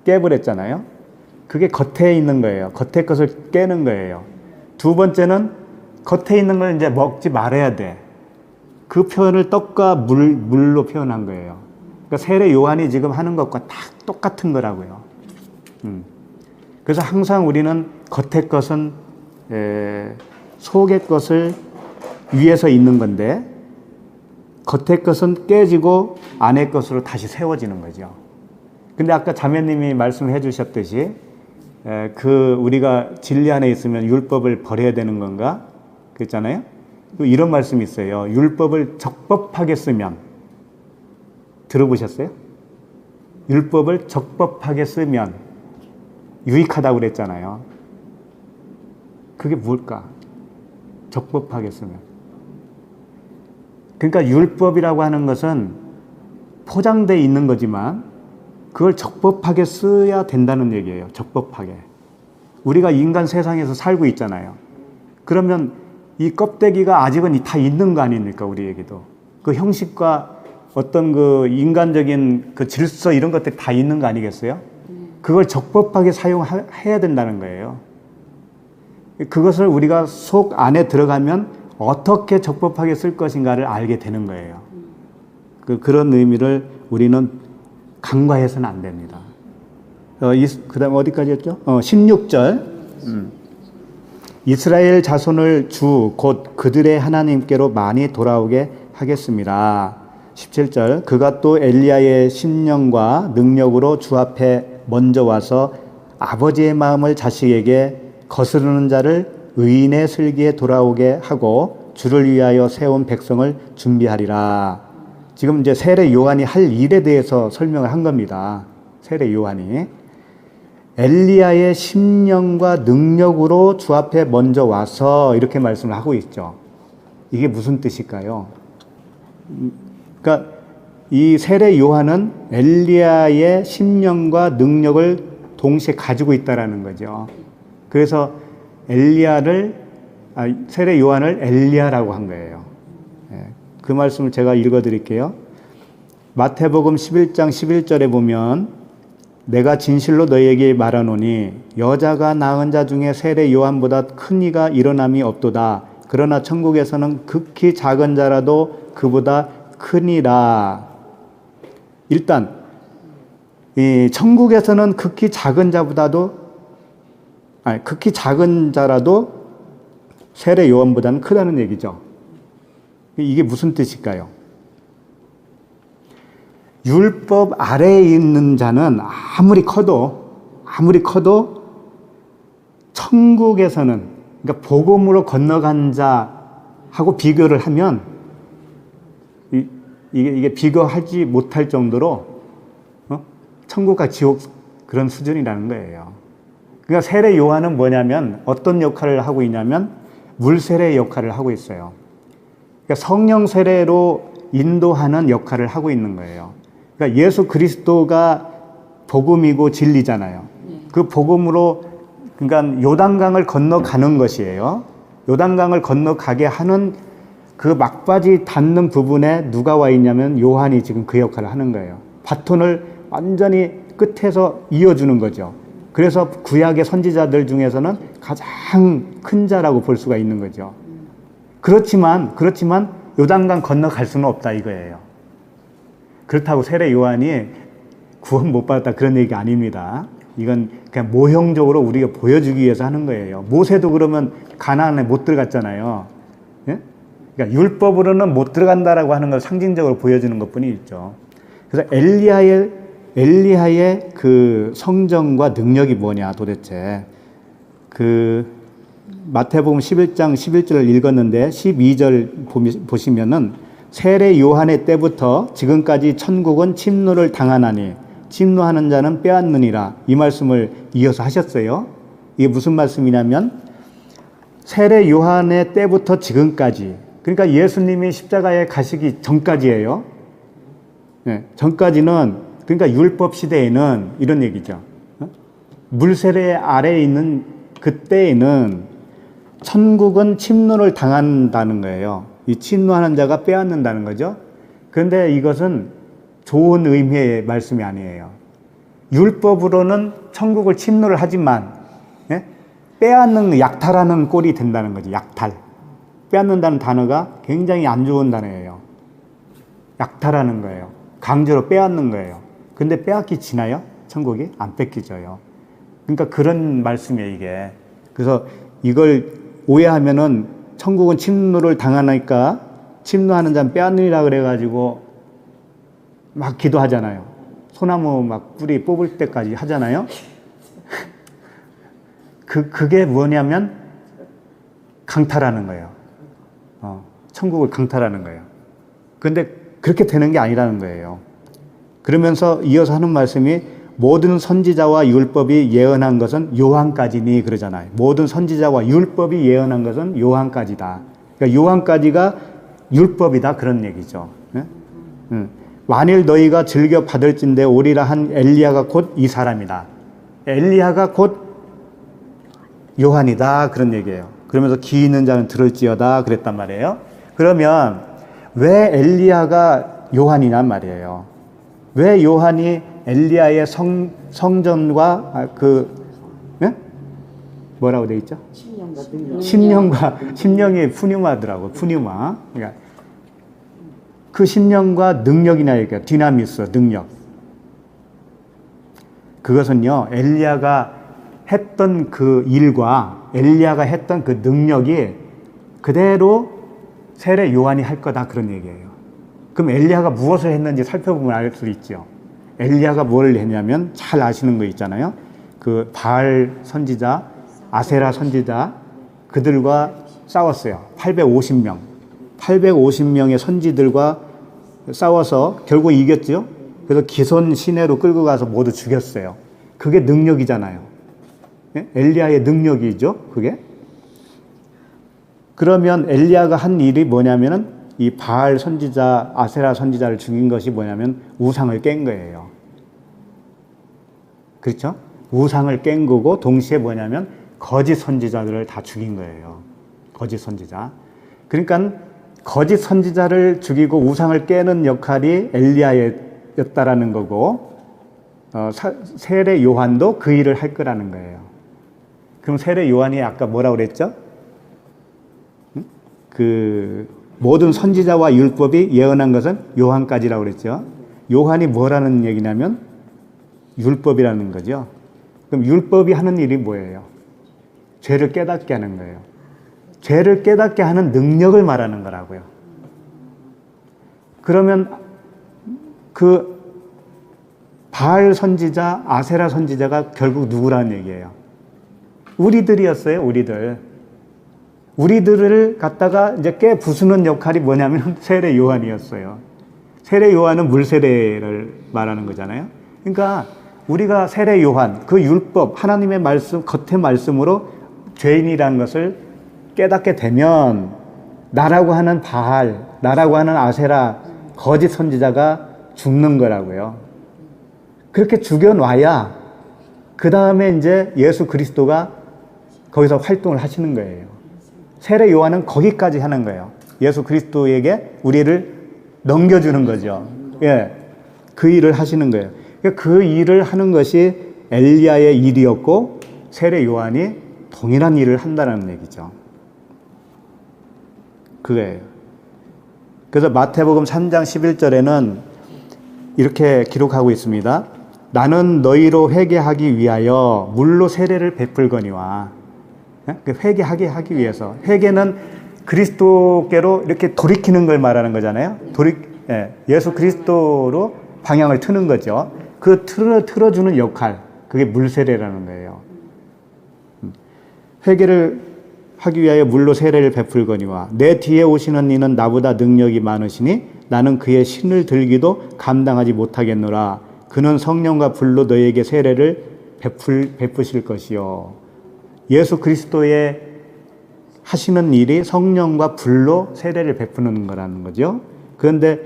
깨버렸잖아요. 그게 겉에 있는 거예요. 겉에 것을 깨는 거예요. 두 번째는 겉에 있는 걸 이제 먹지 말아야 돼. 그 표현을 떡과 물로 표현한 거예요. 그러니까 세례 요한이 지금 하는 것과 다 똑같은 거라고요. 그래서 항상 우리는 겉의 것은 속의 것을 위에서 있는 건데 겉의 것은 깨지고 안의 것으로 다시 세워지는 거죠. 근데 아까 자매님이 말씀해 주셨듯이 우리가 진리 안에 있으면 율법을 버려야 되는 건가? 그랬잖아요. 이런 말씀이 있어요. 율법을 적법하게 쓰면 들어보셨어요? 율법을 적법하게 쓰면 유익하다고 그랬잖아요. 그게 뭘까? 적법하게 쓰면. 그러니까 율법이라고 하는 것은 포장되어 있는 거지만 그걸 적법하게 써야 된다는 얘기예요. 적법하게. 우리가 인간 세상에서 살고 있잖아요. 그러면 이 껍데기가 아직은 다 있는 거 아닙니까? 우리에게도. 그 형식과 어떤 그 인간적인 그 질서 이런 것들이 다 있는 거 아니겠어요? 그걸 적법하게 사용해야 된다는 거예요. 그것을 우리가 속 안에 들어가면 어떻게 적법하게 쓸 것인가를 알게 되는 거예요. 그런 의미를 우리는 간과해서는 안 됩니다. 그 다음 어디까지였죠? 16절. 이스라엘 자손을 주 곧 그들의 하나님께로 많이 돌아오게 하겠습니다. 17절. 그가 또 엘리야의 심령과 능력으로 주 앞에 먼저 와서 아버지의 마음을 자식에게 거스르는 자를 의인의 슬기에 돌아오게 하고 주를 위하여 세운 백성을 준비하리라. 지금 이제 세례 요한이 할 일에 대해서 설명을 한 겁니다. 세례 요한이 엘리야의 심령과 능력으로 주 앞에 먼저 와서 이렇게 말씀을 하고 있죠. 이게 무슨 뜻일까요? 그러니까 이 세례 요한은 엘리야의 심령과 능력을 동시에 가지고 있다라는 거죠. 그래서 세례 요한을 엘리야라고 한 거예요. 그 말씀을 제가 읽어드릴게요. 마태복음 11장 11절에 보면 내가 진실로 너희에게 말하노니 여자가 낳은 자 중에 세례 요한보다 큰 이가 일어남이 없도다. 그러나 천국에서는 극히 작은 자라도 그보다 크니라. 일단 이 천국에서는 극히 작은 자라도 세례 요한보다는 크다는 얘기죠. 이게 무슨 뜻일까요? 율법 아래에 있는 자는 아무리 커도 천국에서는, 그러니까 복음으로 건너간 자하고 비교를 하면 이게 비교하지 못할 정도로 천국과 지옥 그런 수준이라는 거예요. 그러니까 세례 요한은 뭐냐면 어떤 역할을 하고 있냐면 물세례 역할을 하고 있어요. 그러니까 성령 세례로 인도하는 역할을 하고 있는 거예요. 그러니까 예수 그리스도가 복음이고 진리잖아요. 그 복음으로 그러니까 요단강을 건너가는 것이에요. 요단강을 건너가게 하는 그 막바지 닿는 부분에 누가 와 있냐면 요한이 지금 그 역할을 하는 거예요. 바톤을 완전히 끝에서 이어주는 거죠. 그래서 구약의 선지자들 중에서는 가장 큰 자라고 볼 수가 있는 거죠. 그렇지만 요단강 건너갈 수는 없다 이거예요. 그렇다고 세례 요한이 구원 못 받았다 그런 얘기가 아닙니다. 이건 그냥 모형적으로 우리가 보여주기 위해서 하는 거예요. 모세도 그러면 가나안에 못 들어갔잖아요. 예? 그러니까 율법으로는 못 들어간다라고 하는 걸 상징적으로 보여주는 것뿐이 있죠. 그래서 엘리야의 그 성정과 능력이 뭐냐 도대체. 그 마태복음 11장 11절을 읽었는데 12절 보시면은 세례 요한의 때부터 지금까지 천국은 침노를 당하나니 침노하는 자는 빼앗느니라, 이 말씀을 이어서 하셨어요. 이게 무슨 말씀이냐면 세례 요한의 때부터 지금까지, 그러니까 예수님이 십자가에 가시기 전까지예요. 네, 전까지는, 그러니까 율법 시대에는 이런 얘기죠. 물세례 아래에 있는 그때에는 천국은 침노를 당한다는 거예요. 이 침노하는 자가 빼앗는다는 거죠. 그런데 이것은 좋은 의미의 말씀이 아니에요. 율법으로는 천국을 침노를 하지만 빼앗는, 약탈하는 꼴이 된다는 거죠. 약탈. 빼앗는다는 단어가 굉장히 안 좋은 단어예요. 약탈하는 거예요. 강제로 빼앗는 거예요. 근데 빼앗기지나요? 천국이? 안 뺏기져요. 그러니까 그런 말씀이에요, 이게. 그래서 이걸 오해하면은 천국은 침노를 당하니까 침노하는 자는 빼앗느니라 그래가지고 막 기도하잖아요. 소나무 막 뿌리 뽑을 때까지 하잖아요. 그게 뭐냐면 강탈하는 거예요. 천국을 강탈하는 거예요. 그런데 그렇게 되는 게 아니라는 거예요. 그러면서 이어서 하는 말씀이 모든 선지자와 율법이 예언한 것은 요한까지니 그러잖아요. 모든 선지자와 율법이 예언한 것은 요한까지다. 그러니까 요한까지가 율법이다 그런 얘기죠. 만일 너희가 즐겨 받을진대 오리라 한 엘리야가 곧 이 사람이다. 엘리야가 곧 요한이다 그런 얘기예요. 그러면서 귀 있는 자는 들을지어다 그랬단 말이에요. 그러면 왜 엘리야가 요한이란 말이에요. 왜 요한이 엘리야의 성전과 뭐라고 돼 있죠? 심령이 푸뉴마더라고. 푸뉴마. 그러니까 그 심령과 능력이나 얘기해요. 디나미스, 능력. 그것은요, 엘리야가 했던 그 일과 엘리야가 했던 그 능력이 그대로 세례 요한이 할 거다 그런 얘기예요. 그럼 엘리야가 무엇을 했는지 살펴보면 알 수 있죠. 엘리야가 뭘 했냐면 잘 아시는 거 있잖아요. 그 바알 선지자, 아세라 선지자 그들과 싸웠어요. 850명. 850명의 선지들과 싸워서 결국 이겼죠. 그래서 기손 시내로 끌고 가서 모두 죽였어요. 그게 능력이잖아요. 엘리야의 능력이죠. 그게. 그러면 엘리야가 한 일이 뭐냐면은 이 바알 선지자, 아세라 선지자를 죽인 것이 뭐냐면 우상을 깬 거예요. 그렇죠? 우상을 깬 거고 동시에 뭐냐면 거짓 선지자들을 다 죽인 거예요. 거짓 선지자. 그러니까 거짓 선지자를 죽이고 우상을 깨는 역할이 엘리야였다라는 거고 세례 요한도 그 일을 할 거라는 거예요. 그럼 세례 요한이 아까 뭐라고 그랬죠? 그 모든 선지자와 율법이 예언한 것은 요한까지라고 그랬죠. 요한이 뭐라는 얘기냐면 율법이라는 거죠. 그럼 율법이 하는 일이 뭐예요? 죄를 깨닫게 하는 거예요. 죄를 깨닫게 하는 능력을 말하는 거라고요. 그러면 그 바알 선지자, 아세라 선지자가 결국 누구라는 얘기예요? 우리들이었어요, 우리들. 우리들을 갖다가 이제 깨 부수는 역할이 뭐냐면 세례 요한이었어요. 세례 요한은 물 세례를 말하는 거잖아요. 그러니까 우리가 세례 요한, 그 율법, 하나님의 말씀, 겉의 말씀으로 죄인이라는 것을 깨닫게 되면 나라고 하는 바알, 나라고 하는 아세라, 거짓 선지자가 죽는 거라고요. 그렇게 죽여놔야 그 다음에 이제 예수 그리스도가 거기서 활동을 하시는 거예요. 세례 요한은 거기까지 하는 거예요. 예수 그리스도에게 우리를 넘겨주는 거죠. 예, 그 일을 하시는 거예요. 그 일을 하는 것이 엘리야의 일이었고 세례 요한이 동일한 일을 한다는 얘기죠. 그거예요. 그래서 마태복음 3장 11절에는 이렇게 기록하고 있습니다. 나는 너희로 회개하기 위하여 물로 세례를 베풀거니와. 회개하게 하기 위해서. 회개는 그리스도께로 이렇게 돌이키는 걸 말하는 거잖아요. 예수 그리스도로 방향을 트는 거죠. 그 틀어주는 역할, 그게 물세례라는 거예요. 회개를 하기 위하여 물로 세례를 베풀거니와 내 뒤에 오시는 이는 나보다 능력이 많으시니 나는 그의 신을 들기도 감당하지 못하겠노라. 그는 성령과 불로 너희에게 세례를 베푸실 것이요. 예수 그리스도의 하시는 일이 성령과 불로 세례를 베푸는 거라는 거죠. 그런데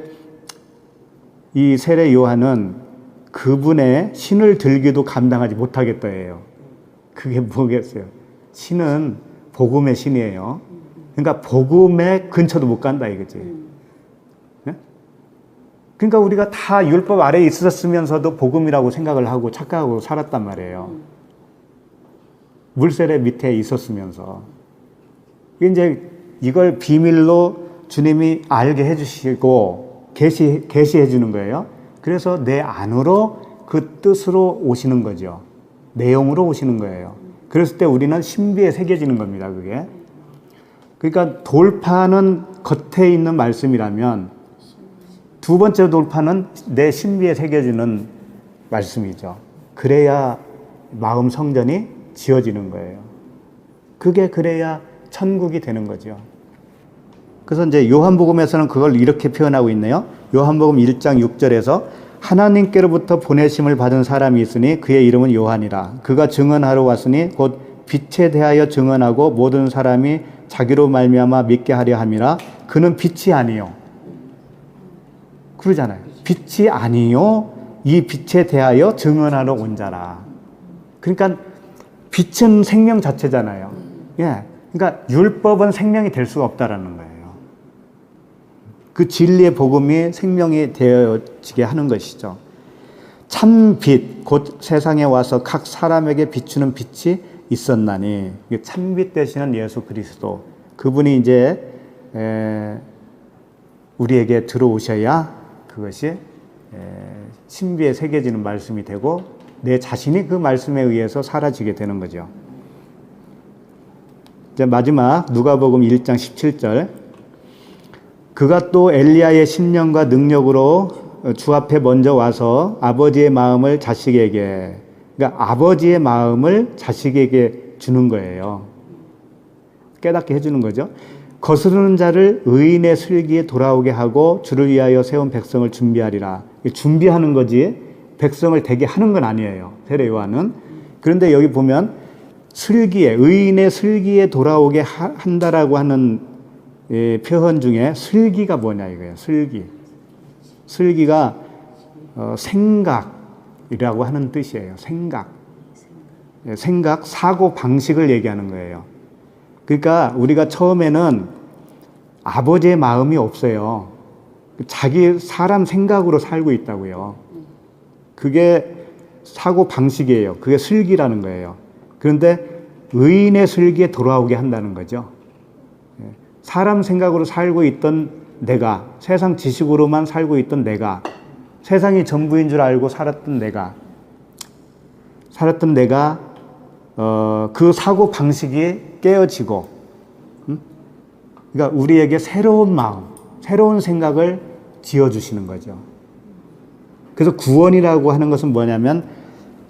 이 세례 요한은 그분의 신을 들기도 감당하지 못하겠다예요. 그게 뭐겠어요? 신은 복음의 신이에요. 그러니까 복음의 근처도 못 간다 이거지. 네? 그러니까 우리가 다 율법 아래에 있었으면서도 복음이라고 생각을 하고 착각하고 살았단 말이에요. 물세례 밑에 있었으면서. 이제 이걸 비밀로 주님이 알게 해주시고 계시해 주는 거예요. 그래서 내 안으로 그 뜻으로 오시는 거죠. 내용으로 오시는 거예요. 그랬을 때 우리는 신비에 새겨지는 겁니다. 그게. 그러니까 돌파는 겉에 있는 말씀이라면 두 번째 돌파는 내 신비에 새겨지는 말씀이죠. 그래야 마음 성전이 지어지는 거예요. 그게 그래야 천국이 되는 거죠. 그래서 이제 요한복음에서는 그걸 이렇게 표현하고 있네요. 요한복음 1장 6절에서 하나님께로부터 보내심을 받은 사람이 있으니 그의 이름은 요한이라. 그가 증언하러 왔으니 곧 빛에 대하여 증언하고 모든 사람이 자기로 말미암아 믿게 하려 함이라. 그는 빛이 아니요. 그러잖아요. 빛이 아니요. 이 빛에 대하여 증언하러 온 자라. 그러니까 빛은 생명 자체잖아요. 예. 그러니까 율법은 생명이 될 수가 없다라는 거예요. 그 진리의 복음이 생명이 되어지게 하는 것이죠. 참 빛, 곧 세상에 와서 각 사람에게 비추는 빛이 있었나니. 참빛 되시는 예수 그리스도. 그분이 이제 우리에게 들어오셔야 그것이 신비에 새겨지는 말씀이 되고 내 자신이 그 말씀에 의해서 사라지게 되는 거죠. 이제 마지막 누가복음 1장 17절. 그가 또 엘리야의 신령과 능력으로 주 앞에 먼저 와서 아버지의 마음을 자식에게, 그러니까 아버지의 마음을 자식에게 주는 거예요. 깨닫게 해주는 거죠. 거스르는 자를 의인의 슬기에 돌아오게 하고 주를 위하여 세운 백성을 준비하리라. 준비하는 거지 백성을 되게 하는 건 아니에요. 세례 요한은. 그런데 여기 보면 슬기에, 의인의 슬기에 돌아오게 한다라고 하는 표현 중에 슬기가 뭐냐 이거예요. 슬기가 생각이라고 하는 뜻이에요. 생각. 생각, 사고 방식을 얘기하는 거예요. 그러니까 우리가 처음에는 아버지의 마음이 없어요. 자기 사람 생각으로 살고 있다고요. 그게 사고 방식이에요. 그게 슬기라는 거예요. 그런데 의인의 슬기에 돌아오게 한다는 거죠. 사람 생각으로 살고 있던 내가, 세상 지식으로만 살고 있던 내가, 세상이 전부인 줄 알고 살았던 내가, 그 사고 방식이 깨어지고, 그러니까 우리에게 새로운 마음, 새로운 생각을 지어주시는 거죠. 그래서 구원이라고 하는 것은 뭐냐면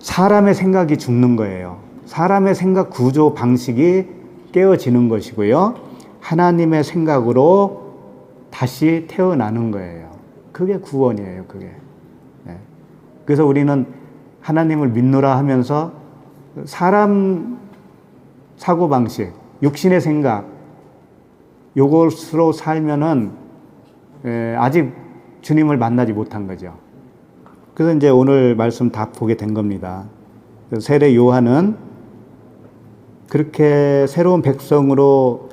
사람의 생각이 죽는 거예요. 사람의 생각 구조 방식이 깨어지는 것이고요. 하나님의 생각으로 다시 태어나는 거예요. 그게 구원이에요, 그게. 그래서 우리는 하나님을 믿노라 하면서 사람 사고방식, 육신의 생각, 요것으로 살면은 아직 주님을 만나지 못한 거죠. 그래서 이제 오늘 말씀 다 보게 된 겁니다. 세례 요한은 그렇게 새로운 백성으로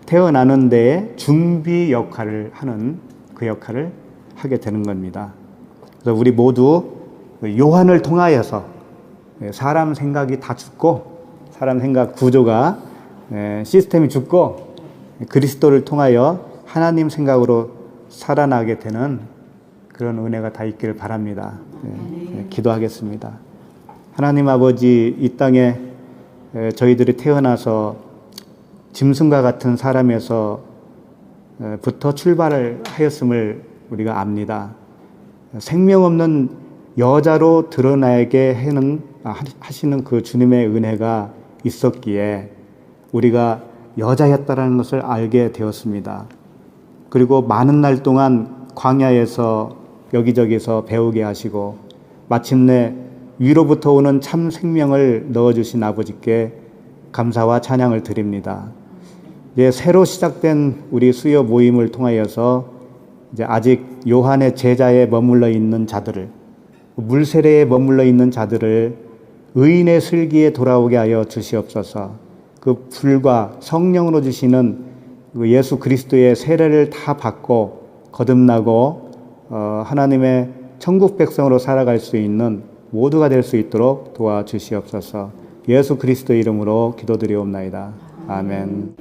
태어나는 데에 준비 역할을 하는 그 역할을 하게 되는 겁니다. 그래서 우리 모두 요한을 통하여서 사람 생각이 다 죽고 사람 생각 구조가 시스템이 죽고 그리스도를 통하여 하나님 생각으로 살아나게 되는 그런 은혜가 다 있기를 바랍니다. 기도하겠습니다. 하나님 아버지, 이 땅에 저희들이 태어나서 짐승과 같은 사람에서부터 출발을 하였음을 우리가 압니다. 생명 없는 여자로 드러나게 하시는 그 주님의 은혜가 있었기에 우리가 여자였다라는 것을 알게 되었습니다. 그리고 많은 날 동안 광야에서 여기저기서 배우게 하시고 마침내 위로부터 오는 참 생명을 넣어주신 아버지께 감사와 찬양을 드립니다. 이제 새로 시작된 우리 수요 모임을 통하여서 이제 아직 요한의 제자에 머물러 있는 자들을, 물세례에 머물러 있는 자들을 의인의 슬기에 돌아오게 하여 주시옵소서. 그 불과 성령으로 주시는 그 예수 그리스도의 세례를 다 받고 거듭나고 하나님의 천국 백성으로 살아갈 수 있는 모두가 될 수 있도록 도와주시옵소서. 예수 그리스도 이름으로 기도드리옵나이다. 아멘.